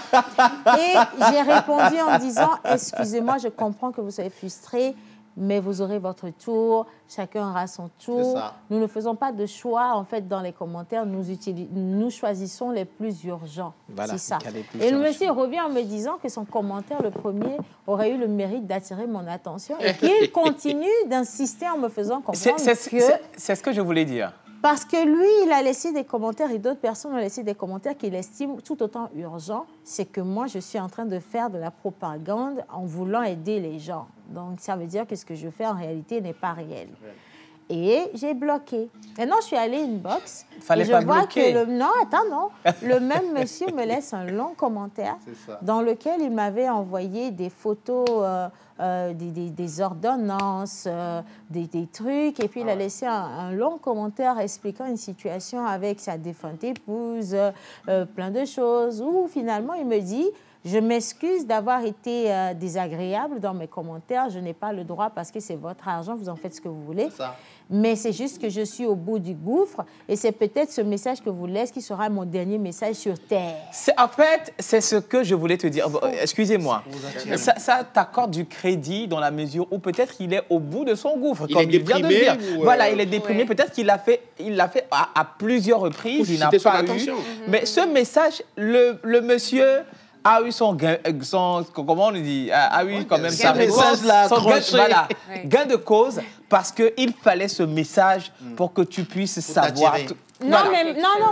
Et j'ai répondu en disant, excusez-moi, je comprends que vous soyez frustré, mais vous aurez votre tour, chacun aura son tour. Nous ne faisons pas de choix, en fait, dans les commentaires. Nous choisissons les plus urgents. Voilà, c'est ça. Et le monsieur revient en me disant que son commentaire, le premier, aurait eu le mérite d'attirer mon attention et qu'il continue d'insister en me faisant comprendre C'est ce que je voulais dire. Parce que lui, il a laissé des commentaires et d'autres personnes ont laissé des commentaires qu'il estime tout autant urgents. C'est que moi, je suis en train de faire de la propagande en voulant aider les gens. Donc, ça veut dire que ce que je fais, en réalité, n'est pas réel. Et j'ai bloqué. Maintenant, je suis allée inbox. Fallait pas bloquer. Non, attends, non. Le même monsieur me laisse un long commentaire dans lequel il m'avait envoyé des photos, des ordonnances, des trucs. Et puis, il a laissé un long commentaire expliquant une situation avec sa défunte épouse, plein de choses. Où, finalement, il me dit... Je m'excuse d'avoir été désagréable dans mes commentaires. Je n'ai pas le droit parce que c'est votre argent, vous en faites ce que vous voulez. Mais c'est juste que je suis au bout du gouffre et c'est peut-être ce message que vous laissez qui sera mon dernier message sur Terre. En fait, c'est ce que je voulais te dire. Excusez-moi. Ça t'accorde du crédit dans la mesure où peut-être il est au bout de son gouffre, comme il vient de dire. Voilà, il est déprimé. Peut-être qu'il l'a fait, à plusieurs reprises. Il n'a pas eu. Mais ce message, le monsieur... a eu son gain, comment on dit, a eu quand même son gain de cause parce qu'il fallait ce message pour que tu puisses savoir. Non,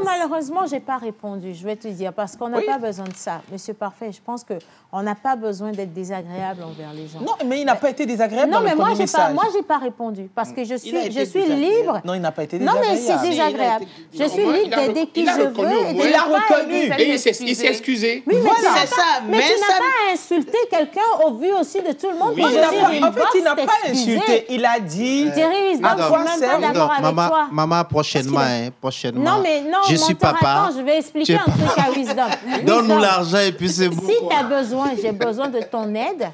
malheureusement, je n'ai pas répondu, je vais te dire, parce qu'on n'a pas besoin de ça. Monsieur Parfait, je pense qu'on n'a pas besoin d'être désagréable envers les gens. Non, mais il n'a pas été désagréable dans le premier message. Moi, je n'ai pas répondu, parce que je suis libre. Non, il n'a pas été désagréable. Non, mais c'est désagréable. Je suis libre d'aider qui je veux. Il a reconnu. Et il s'est excusé. Oui, mais c'est ça. Mais tu n'as pas insulté quelqu'un au vu aussi de tout le monde. En fait, il n'a pas insulté. Il a dit... Thierry, je ne suis même pas d'accord avec toi. Maman, prochainement, non, je suis papa. Attends, je vais expliquer un truc à Wisdom. Donne-nous l'argent et puis c'est bon. Si tu as besoin, j'ai besoin de ton aide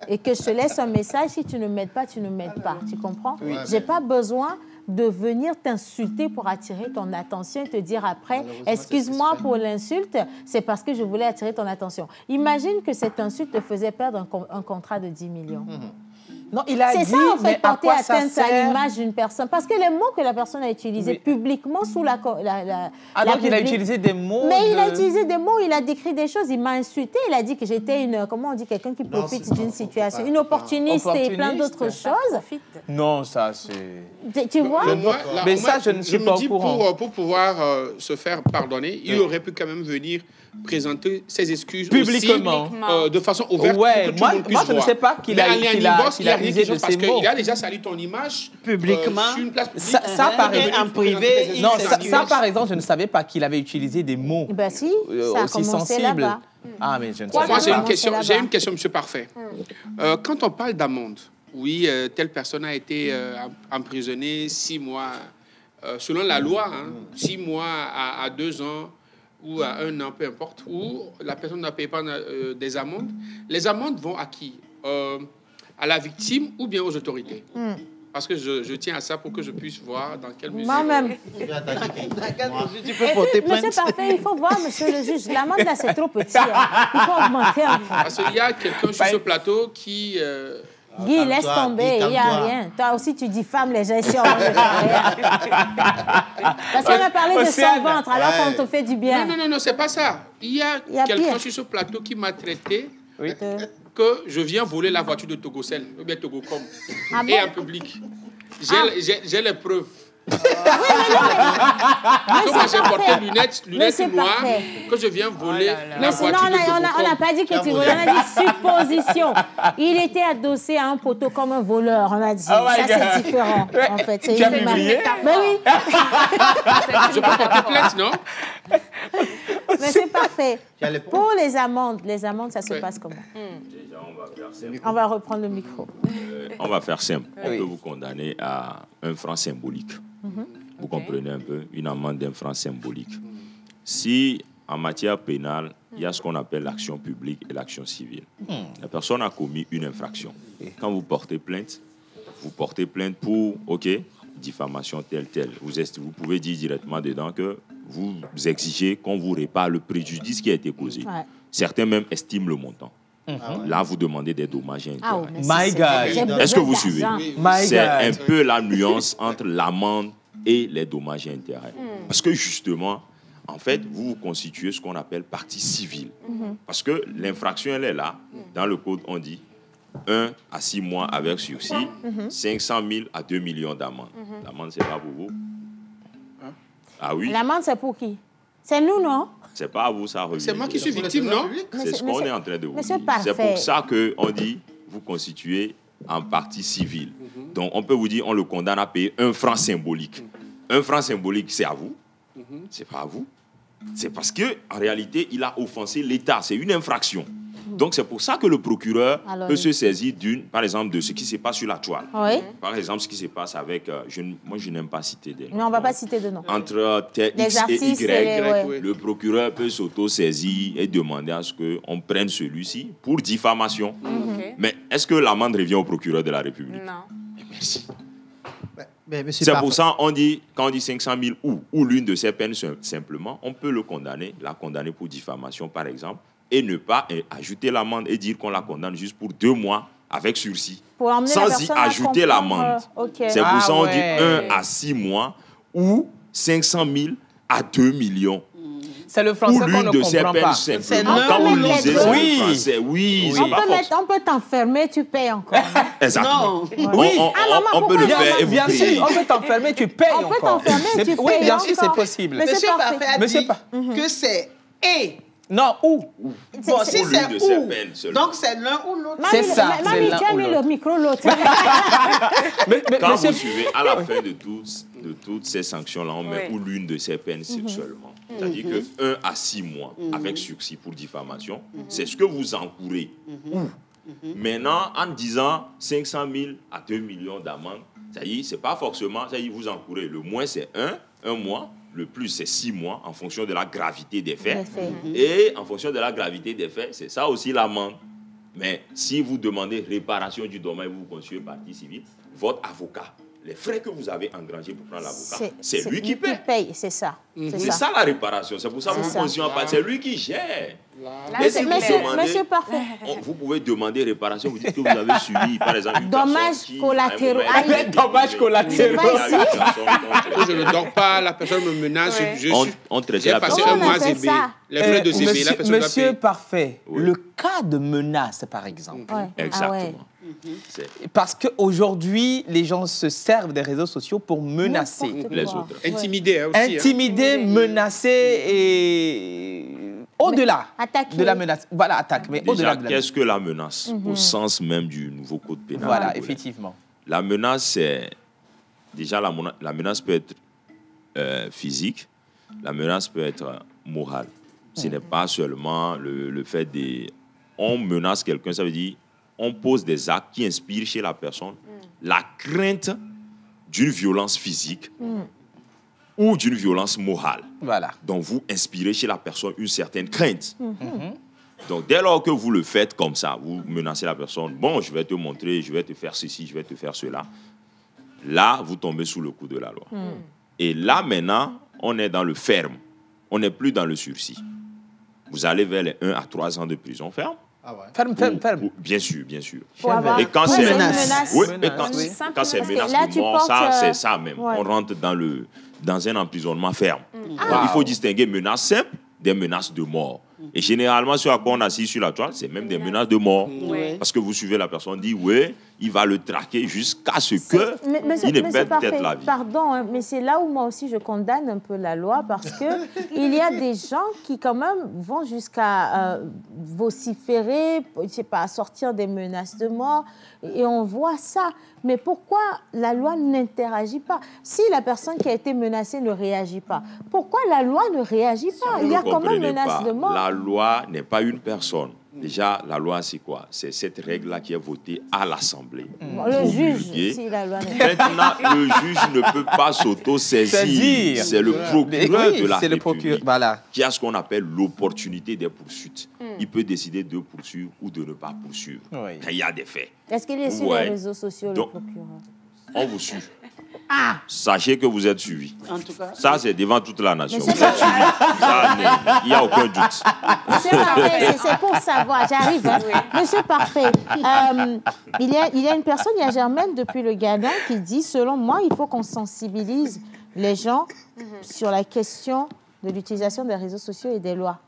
et que je te laisse un message, si tu ne m'aides pas, tu ne m'aides pas. Tu comprends? Je n'ai pas besoin de venir t'insulter pour attirer ton attention et te dire après, excuse-moi pour l'insulte, c'est parce que je voulais attirer ton attention. Imagine que cette insulte te faisait perdre un contrat de 10 millions. Non, il a dit, c'est ça, en fait, porter atteinte à l'image d'une personne. Parce que les mots que la personne a utilisés publiquement sous la donc il a utilisé des mots. Mais il a utilisé des mots, il a décrit des choses, il m'a insulté, il a dit que j'étais comment on dit, quelqu'un qui profite d'une situation, une opportuniste et plein d'autres choses. Non, ça c'est... Tu vois? Mais ça, je ne suis pas au courant. Pour pouvoir se faire pardonner, il aurait pu quand même venir présenter ses excuses publiquement, aussi, de façon ouverte. Ouais, moi je ne sais pas qu'il a usé de ces mots. Il a déjà sali ton image publiquement. Sur une place publique. Ça par exemple, en privé. Non, ça par exemple, je ne savais pas qu'il avait utilisé des mots aussi sensibles. Ah, mais je ne sais pas. Moi, j'ai une question, Monsieur Parfait. Quand on parle d'amende, oui, telle personne a été emprisonnée 6 mois selon la loi, 6 mois à 2 ans ou à 1 an, peu importe, ou la personne ne paye pas des amendes. Les amendes vont à qui? À la victime ou bien aux autorités? Parce que je tiens à ça pour que je puisse voir dans quelle mesure... Moi-même. Tu peux porter plainte. Monsieur Parfait, il faut voir, monsieur le juge. L'amende, là, c'est trop petit. Hein. Il faut augmenter un peu. Parce qu'il y a quelqu'un sur ce plateau qui... Guy, laisse tomber, il n'y a rien. Toi aussi, tu diffames les gens ici. Parce qu'on a parlé de son ventre, alors qu'on te fait du bien. Non, c'est pas ça. Il y a quelqu'un sur ce plateau qui m'a traité que je viens voler la voiture de Togocel, ou bien Togocom, et en public. J'ai les preuves. Comment j'ai porté lunettes noires, que je viens voler la voiture de Togocom. On n'a pas dit que tu volais, on a dit supposition. Il était adossé à un poteau comme un voleur, on a dit. Ça, c'est différent, en fait. Tu as publié? Mais oui. Je peux porter plainte, non? Mais c'est parfait. Pour les amendes, ça se passe comment? On va reprendre le micro. On va faire simple. On peut vous condamner à 1 franc symbolique. Vous comprenez un peu? Une amende d'1 franc symbolique. Si, en matière pénale, il y a ce qu'on appelle l'action publique et l'action civile. La personne a commis une infraction. Quand vous portez plainte pour, diffamation telle. Vous pouvez dire directement dedans que vous exigez qu'on vous répare le préjudice qui a été causé. Certains même estiment le montant. Là, vous demandez des dommages et intérêts. My God. Est-ce que vous suivez? C'est un peu la nuance entre l'amende et les dommages et intérêts. Parce que justement, en fait, vous constituez ce qu'on appelle partie civile. Parce que l'infraction, elle est là. Dans le code, on dit 1 à 6 mois avec sursis, 500 000 à 2 millions d'amende. L'amende, c'est pas pour vous? Ah oui? L'amende, c'est pour qui? C'est nous, non? C'est pas à vous, ça revient. C'est moi qui suis victime, non? C'est ce qu'on est en train de vous dire. Parfait. C'est pour ça qu'on dit, vous constituez en partie civile. Donc, on peut vous dire, on le condamne à payer 1 franc symbolique. 1 franc symbolique, c'est à vous. C'est pas à vous. C'est parce qu'en réalité, il a offensé l'État. C'est une infraction. Donc, c'est pour ça que le procureur peut se saisir par exemple, de ce qui se passe sur la toile. Oui. Par exemple, ce qui se passe avec... moi, je n'aime pas citer des noms. Mais on ne va pas citer de noms. Entre X et Y, le procureur peut s'auto-saisir et demander à ce qu'on prenne celui-ci pour diffamation. Mais est-ce que l'amende revient au procureur de la République? Non. Merci. C'est pour ça qu'on dit, quand on dit 500 000 ou l'une de ces peines simplement, on peut la condamner pour diffamation, par exemple, et ne pas ajouter l'amende et dire qu'on la condamne juste pour 2 mois avec sursis, sans y ajouter l'amende. C'est pour ça qu'on dit 1 à 6 mois ou 500 000 à 2 millions. C'est le français qu'on ne comprend pas. Quand vous lisez le français, on peut t'enfermer, tu payes encore. Exactement. Oui. On peut le faire et vous payez. Bien sûr, on peut t'enfermer, tu payes encore. On peut t'enfermer, tu payes encore. Oui, bien sûr, c'est possible. Monsieur Parfait a dit que c'est et. Non, ou. Bon, si c'est ou, donc c'est l'un ou l'autre. C'est ça. Mamie, tu as mis le micro l'autre. Quand vous suivez, à la fin de toutes ces sanctions-là, on met ou l'une de ces peines seulement. C'est-à-dire que 1 à 6 mois avec sursis pour diffamation, c'est ce que vous encourez. Maintenant, en disant 500 000 à 2 millions d'amendes, c'est-à-dire, c'est pas forcément, c'est-à-dire vous encourez. Le moins, c'est 1 mois. Le plus, c'est 6 mois en fonction de la gravité des faits. Et en fonction de la gravité des faits, c'est ça aussi l'amende. Mais si vous demandez réparation du dommage, vous constituez partie civile, votre avocat, les frais que vous avez engrangés pour prendre l'avocat, c'est lui qui paye. C'est ça. C'est ça la réparation. C'est pour ça que vous constituez partie. C'est lui qui gère. Monsieur Parfait. Vous pouvez demander réparation, vous dites que vous avez subi, par exemple, une dommages collatéraux. Dommages collatéraux. Je ne dors pas, la personne me menace. J'ai passé un mois zébé. Les frais de zébé, la personne doit payer. Monsieur Parfait, le cas de menace, par exemple. Exactement. Parce qu'aujourd'hui, les gens se servent des réseaux sociaux pour menacer les autres. Intimider aussi. Intimider, menacer et au-delà de la menace. Voilà, attaque, mais au-delà de la menace. Qu'est-ce que la menace au sens même du nouveau code pénal? Voilà, effectivement. La menace, c'est... Déjà, la menace peut être physique, la menace peut être morale. Ce n'est pas seulement le fait de... On menace quelqu'un, ça veut dire on pose des actes qui inspirent chez la personne la crainte d'une violence physique ou d'une violence morale. Voilà. Donc, vous inspirez chez la personne une certaine crainte. Donc, dès lors que vous le faites comme ça, vous menacez la personne, bon, je vais te montrer, je vais te faire ceci, je vais te faire cela. Là, vous tombez sous le coup de la loi. Et là, maintenant, on est dans le ferme. On n'est plus dans le sursis. Vous allez vers les 1 à 3 ans de prison ferme. Ferme. Bien sûr, bien sûr. Et quand c'est menace. Oui, et quand c'est menace de mort, c'est ça même. Ouais. On rentre dans un emprisonnement ferme. Donc, Ah. il faut distinguer menaces simples des menaces de mort. Et généralement, ce à quoi on assiste sur la toile, c'est même des menaces de mort. Oui. Parce que vous suivez la personne, dit, oui, il va le traquer jusqu'à ce que il ne perde peut-être la vie. Pardon, hein, mais c'est là où moi aussi je condamne un peu la loi parce que il y a des gens qui quand même vont jusqu'à vociférer, je sais pas, sortir des menaces de mort, et on voit ça. Mais pourquoi la loi n'interagit pas? Si la personne qui a été menacée ne réagit pas, pourquoi la loi ne réagit pas? Il y a quand même menace de mort. La loi n'est pas une personne. Déjà, la loi, c'est quoi? C'est cette règle-là qui est votée à l'Assemblée. Le juge, si la loi n'est pas... Maintenant, le juge ne peut pas s'auto-saisir. C'est le procureur de la République qui a ce qu'on appelle l'opportunité des poursuites. Il peut décider de poursuivre ou de ne pas poursuivre. Quand il y a des faits. Est-ce qu'il est sur les réseaux sociaux, le procureur? On vous suit. Sachez que vous êtes suivi. En tout cas. Ça, c'est devant toute la nation. Vous êtes suivi. Il n'y a aucun doute. Monsieur Parfait, c'est pour savoir. J'arrive. Hein. Monsieur Parfait, il y a une personne, il y a Germaine depuis le Ghana qui dit, selon moi, il faut qu'on sensibilise les gens sur la question de l'utilisation des réseaux sociaux et des lois.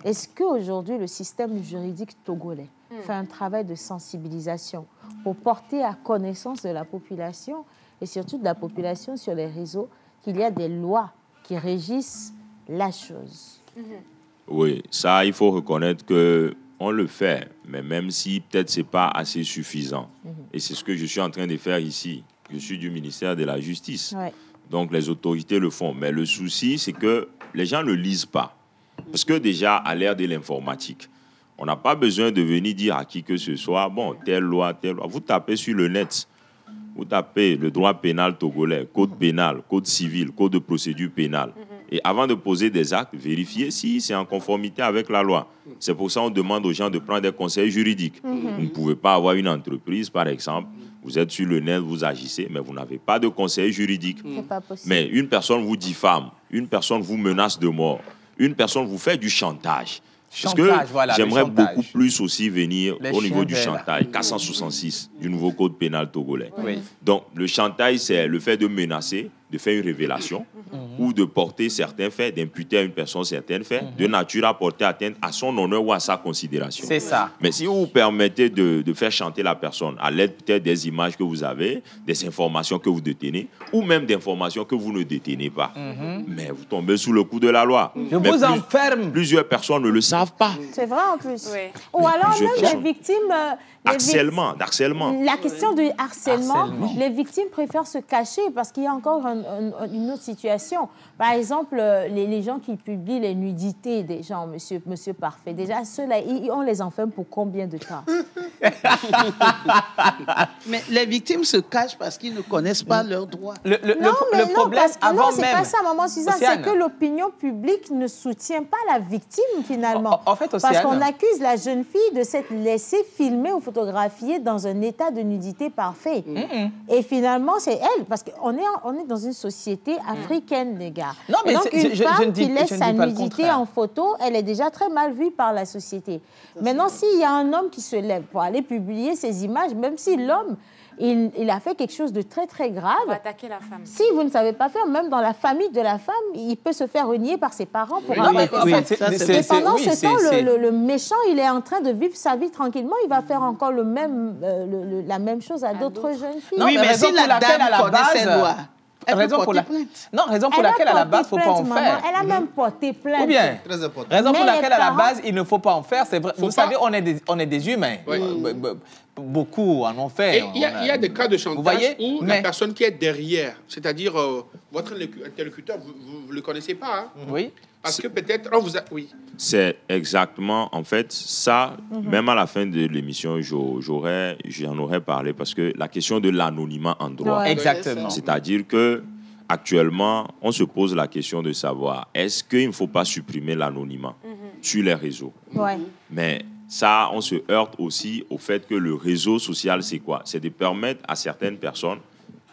Est-ce qu'aujourd'hui, le système juridique togolais fait un travail de sensibilisation pour porter à connaissance de la population et surtout de la population sur les réseaux qu'il y a des lois qui régissent la chose? Oui, ça, il faut reconnaître qu'on le fait, mais même si peut-être ce n'est pas assez suffisant. Et c'est ce que je suis en train de faire ici. Je suis du ministère de la Justice. Donc, les autorités le font. Mais le souci, c'est que les gens ne lisent pas. Parce que déjà, à l'ère de l'informatique, on n'a pas besoin de venir dire à qui que ce soit, bon, telle loi, telle loi. Vous tapez sur le net, vous tapez le droit pénal togolais, code pénal, code civil, code de procédure pénale. Et avant de poser des actes, vérifiez si c'est en conformité avec la loi. C'est pour ça qu'on demande aux gens de prendre des conseils juridiques. Vous ne pouvez pas avoir une entreprise, par exemple, vous êtes sur le net, vous agissez, mais vous n'avez pas de conseil juridique. C'est pas possible. Mais une personne vous diffame, une personne vous menace de mort, une personne vous fait du chantage. Parce que j'aimerais beaucoup plus aussi venir au niveau du chantage, 466 du nouveau code pénal togolais. Donc, le chantage, c'est le fait de menacer, de faire une révélation ou de porter certains faits, d'imputer à une personne certains faits, de nature à porter atteinte à son honneur ou à sa considération. C'est ça. Mais si vous vous permettez de faire chanter la personne à l'aide peut-être des images que vous avez, des informations que vous détenez, ou même d'informations que vous ne détenez pas, mais vous tombez sous le coup de la loi. Je vous enferme. Plusieurs personnes ne le savent pas. C'est vrai en plus. Ou alors même les victimes... Harcèlement. La question du harcèlement, les victimes préfèrent se cacher parce qu'il y a encore une autre situation. Par exemple, les gens qui publient les nudités des gens, monsieur Parfait, déjà, ceux-là, on les enferme pour combien de temps? Mais les victimes se cachent parce qu'ils ne connaissent pas leurs droits. Le problème, avant c'est même... pas ça, maman Suzanne, c'est que l'opinion publique ne soutient pas la victime, finalement. En fait, parce qu'on accuse la jeune fille de s'être laissée filmer ou photographier dans un état de nudité parfait. Et finalement, c'est elle, parce qu'on est dans une société africaine, les gars. Non, mais donc, une femme qui laisse sa pas nudité en photo, elle est déjà très mal vue par la société. Maintenant, s'il y a un homme qui se lève pour aller publier ces images, même si l'homme, il a fait quelque chose de très, très grave. Pour attaquer la femme. Si vous ne savez pas faire, même dans la famille de la femme, il peut se faire renier par ses parents pour Et pendant ce temps, le méchant, il est en train de vivre sa vie tranquillement. Il va faire encore la même chose à d'autres jeunes filles. Non, mais si la dame à la base... Raison pour laquelle, à la base, il ne faut pas en faire. Elle a même porté plainte. Ou bien, raison pour laquelle, à la base, il ne faut pas en faire. C'est vrai. Vous savez, on est des humains. Beaucoup en ont fait. Il y a des cas de chantage où la personne qui est derrière, c'est-à-dire votre interlocuteur, vous ne le connaissez pas. Hein? Oui. Parce que peut-être... Oui. C'est exactement, en fait, ça, même à la fin de l'émission, j'en aurais parlé parce que la question de l'anonymat en droit. Exactement. C'est-à-dire que actuellement, on se pose la question de savoir, est-ce qu'il ne faut pas supprimer l'anonymat sur les réseaux? Ouais. Mais ça, on se heurte aussi au fait que le réseau social, c'est quoi? C'est de permettre à certaines personnes,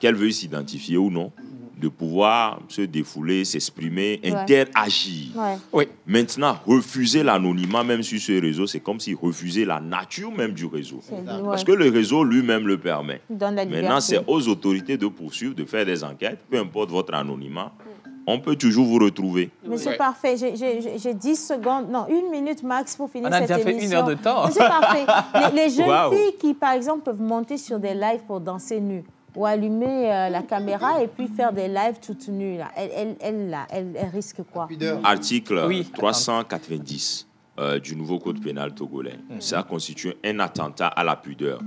qu'elles veuillent s'identifier ou non, de pouvoir se défouler, s'exprimer, interagir. Ouais. Oui. Maintenant, refuser l'anonymat même sur ce réseau, c'est comme si refuser la nature même du réseau. Parce que le réseau lui-même le permet. Maintenant, c'est aux autorités de poursuivre, de faire des enquêtes, peu importe votre anonymat. On peut toujours vous retrouver. Mais c'est parfait. J'ai 10 secondes, non, 1 minute max pour finir cette émission. On a déjà fait 1 heure de temps. C'est parfait. Les jeunes filles qui, par exemple, peuvent monter sur des lives pour danser nues ou allumer la caméra et puis faire des lives toutes nues, là. Elles risquent quoi? Article 390 du nouveau code pénal togolais. Ça constitue un attentat à la pudeur.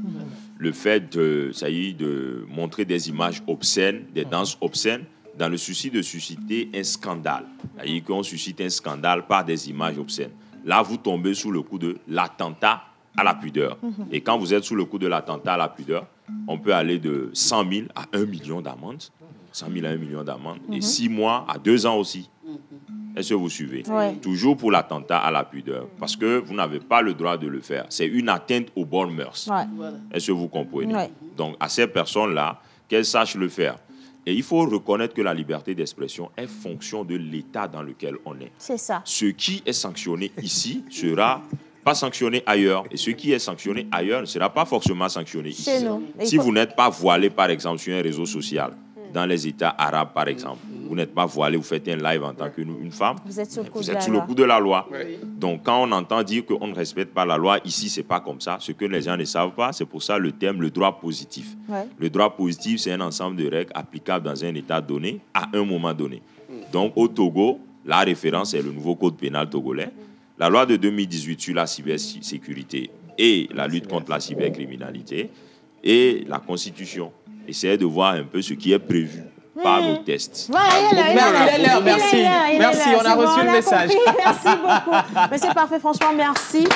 Le fait de montrer des images obscènes, des danses obscènes, dans le souci de susciter un scandale. C'est-à-dire qu'on suscite un scandale par des images obscènes. Là, vous tombez sous le coup de l'attentat à la pudeur. Et quand vous êtes sous le coup de l'attentat à la pudeur, on peut aller de 100 000 à 1 million d'amende. 100 000 à 1 million d'amende. Et 6 mois à 2 ans aussi. Est-ce que vous suivez? Toujours pour l'attentat à la pudeur. Parce que vous n'avez pas le droit de le faire. C'est une atteinte aux bonnes mœurs. Est-ce que vous comprenez? Donc, à ces personnes-là, qu'elles sachent le faire. Et il faut reconnaître que la liberté d'expression est fonction de l'état dans lequel on est. C'est ça. Ce qui est sanctionné ici sera pas sanctionné ailleurs. Et ce qui est sanctionné ailleurs ne sera pas forcément sanctionné ici. Si vous n'êtes pas voilé, par exemple, sur un réseau social, dans les États arabes, par exemple, vous n'êtes pas voilé, vous faites un live en tant qu'une femme, vous êtes sur le coup de la loi. Donc, quand on entend dire qu'on ne respecte pas la loi, ici, ce n'est pas comme ça. Ce que les gens ne savent pas, c'est pour ça le terme, le droit positif. Le droit positif, c'est un ensemble de règles applicables dans un État donné, à un moment donné. Donc, au Togo, la référence est le nouveau code pénal togolais. La loi de 2018 sur la cybersécurité et la lutte contre la cybercriminalité et la Constitution. Essayez de voir un peu ce qui est prévu par nos tests. Merci. Merci, on a reçu le message. Merci beaucoup. Mais c'est parfait, franchement, merci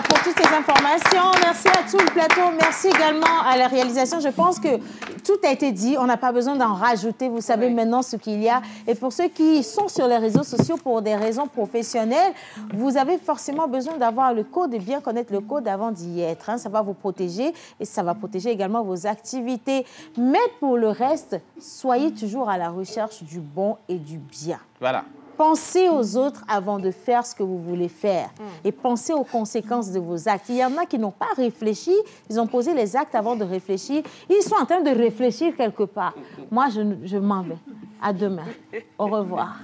pour toutes ces informations. Merci à tout le plateau. Merci également à la réalisation. Je pense que tout a été dit. On n'a pas besoin d'en rajouter. Vous savez maintenant ce qu'il y a. Et pour ceux qui sont sur les réseaux sociaux pour des raisons professionnelles, vous avez forcément besoin d'avoir le code et bien connaître le code avant d'y être. Hein. Ça va vous protéger et ça va protéger également vos activités. Mais pour le reste, soyez toujours à la recherche du bon et du bien. Voilà. Pensez aux autres avant de faire ce que vous voulez faire. Et pensez aux conséquences de vos actes. Il y en a qui n'ont pas réfléchi. Ils ont posé les actes avant de réfléchir. Ils sont en train de réfléchir quelque part. Moi, je m'en vais. À demain. Au revoir.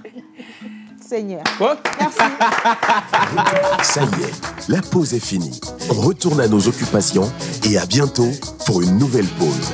Seigneur. Merci. Ça y est, la pause est finie. On retourne à nos occupations et à bientôt pour une nouvelle pause.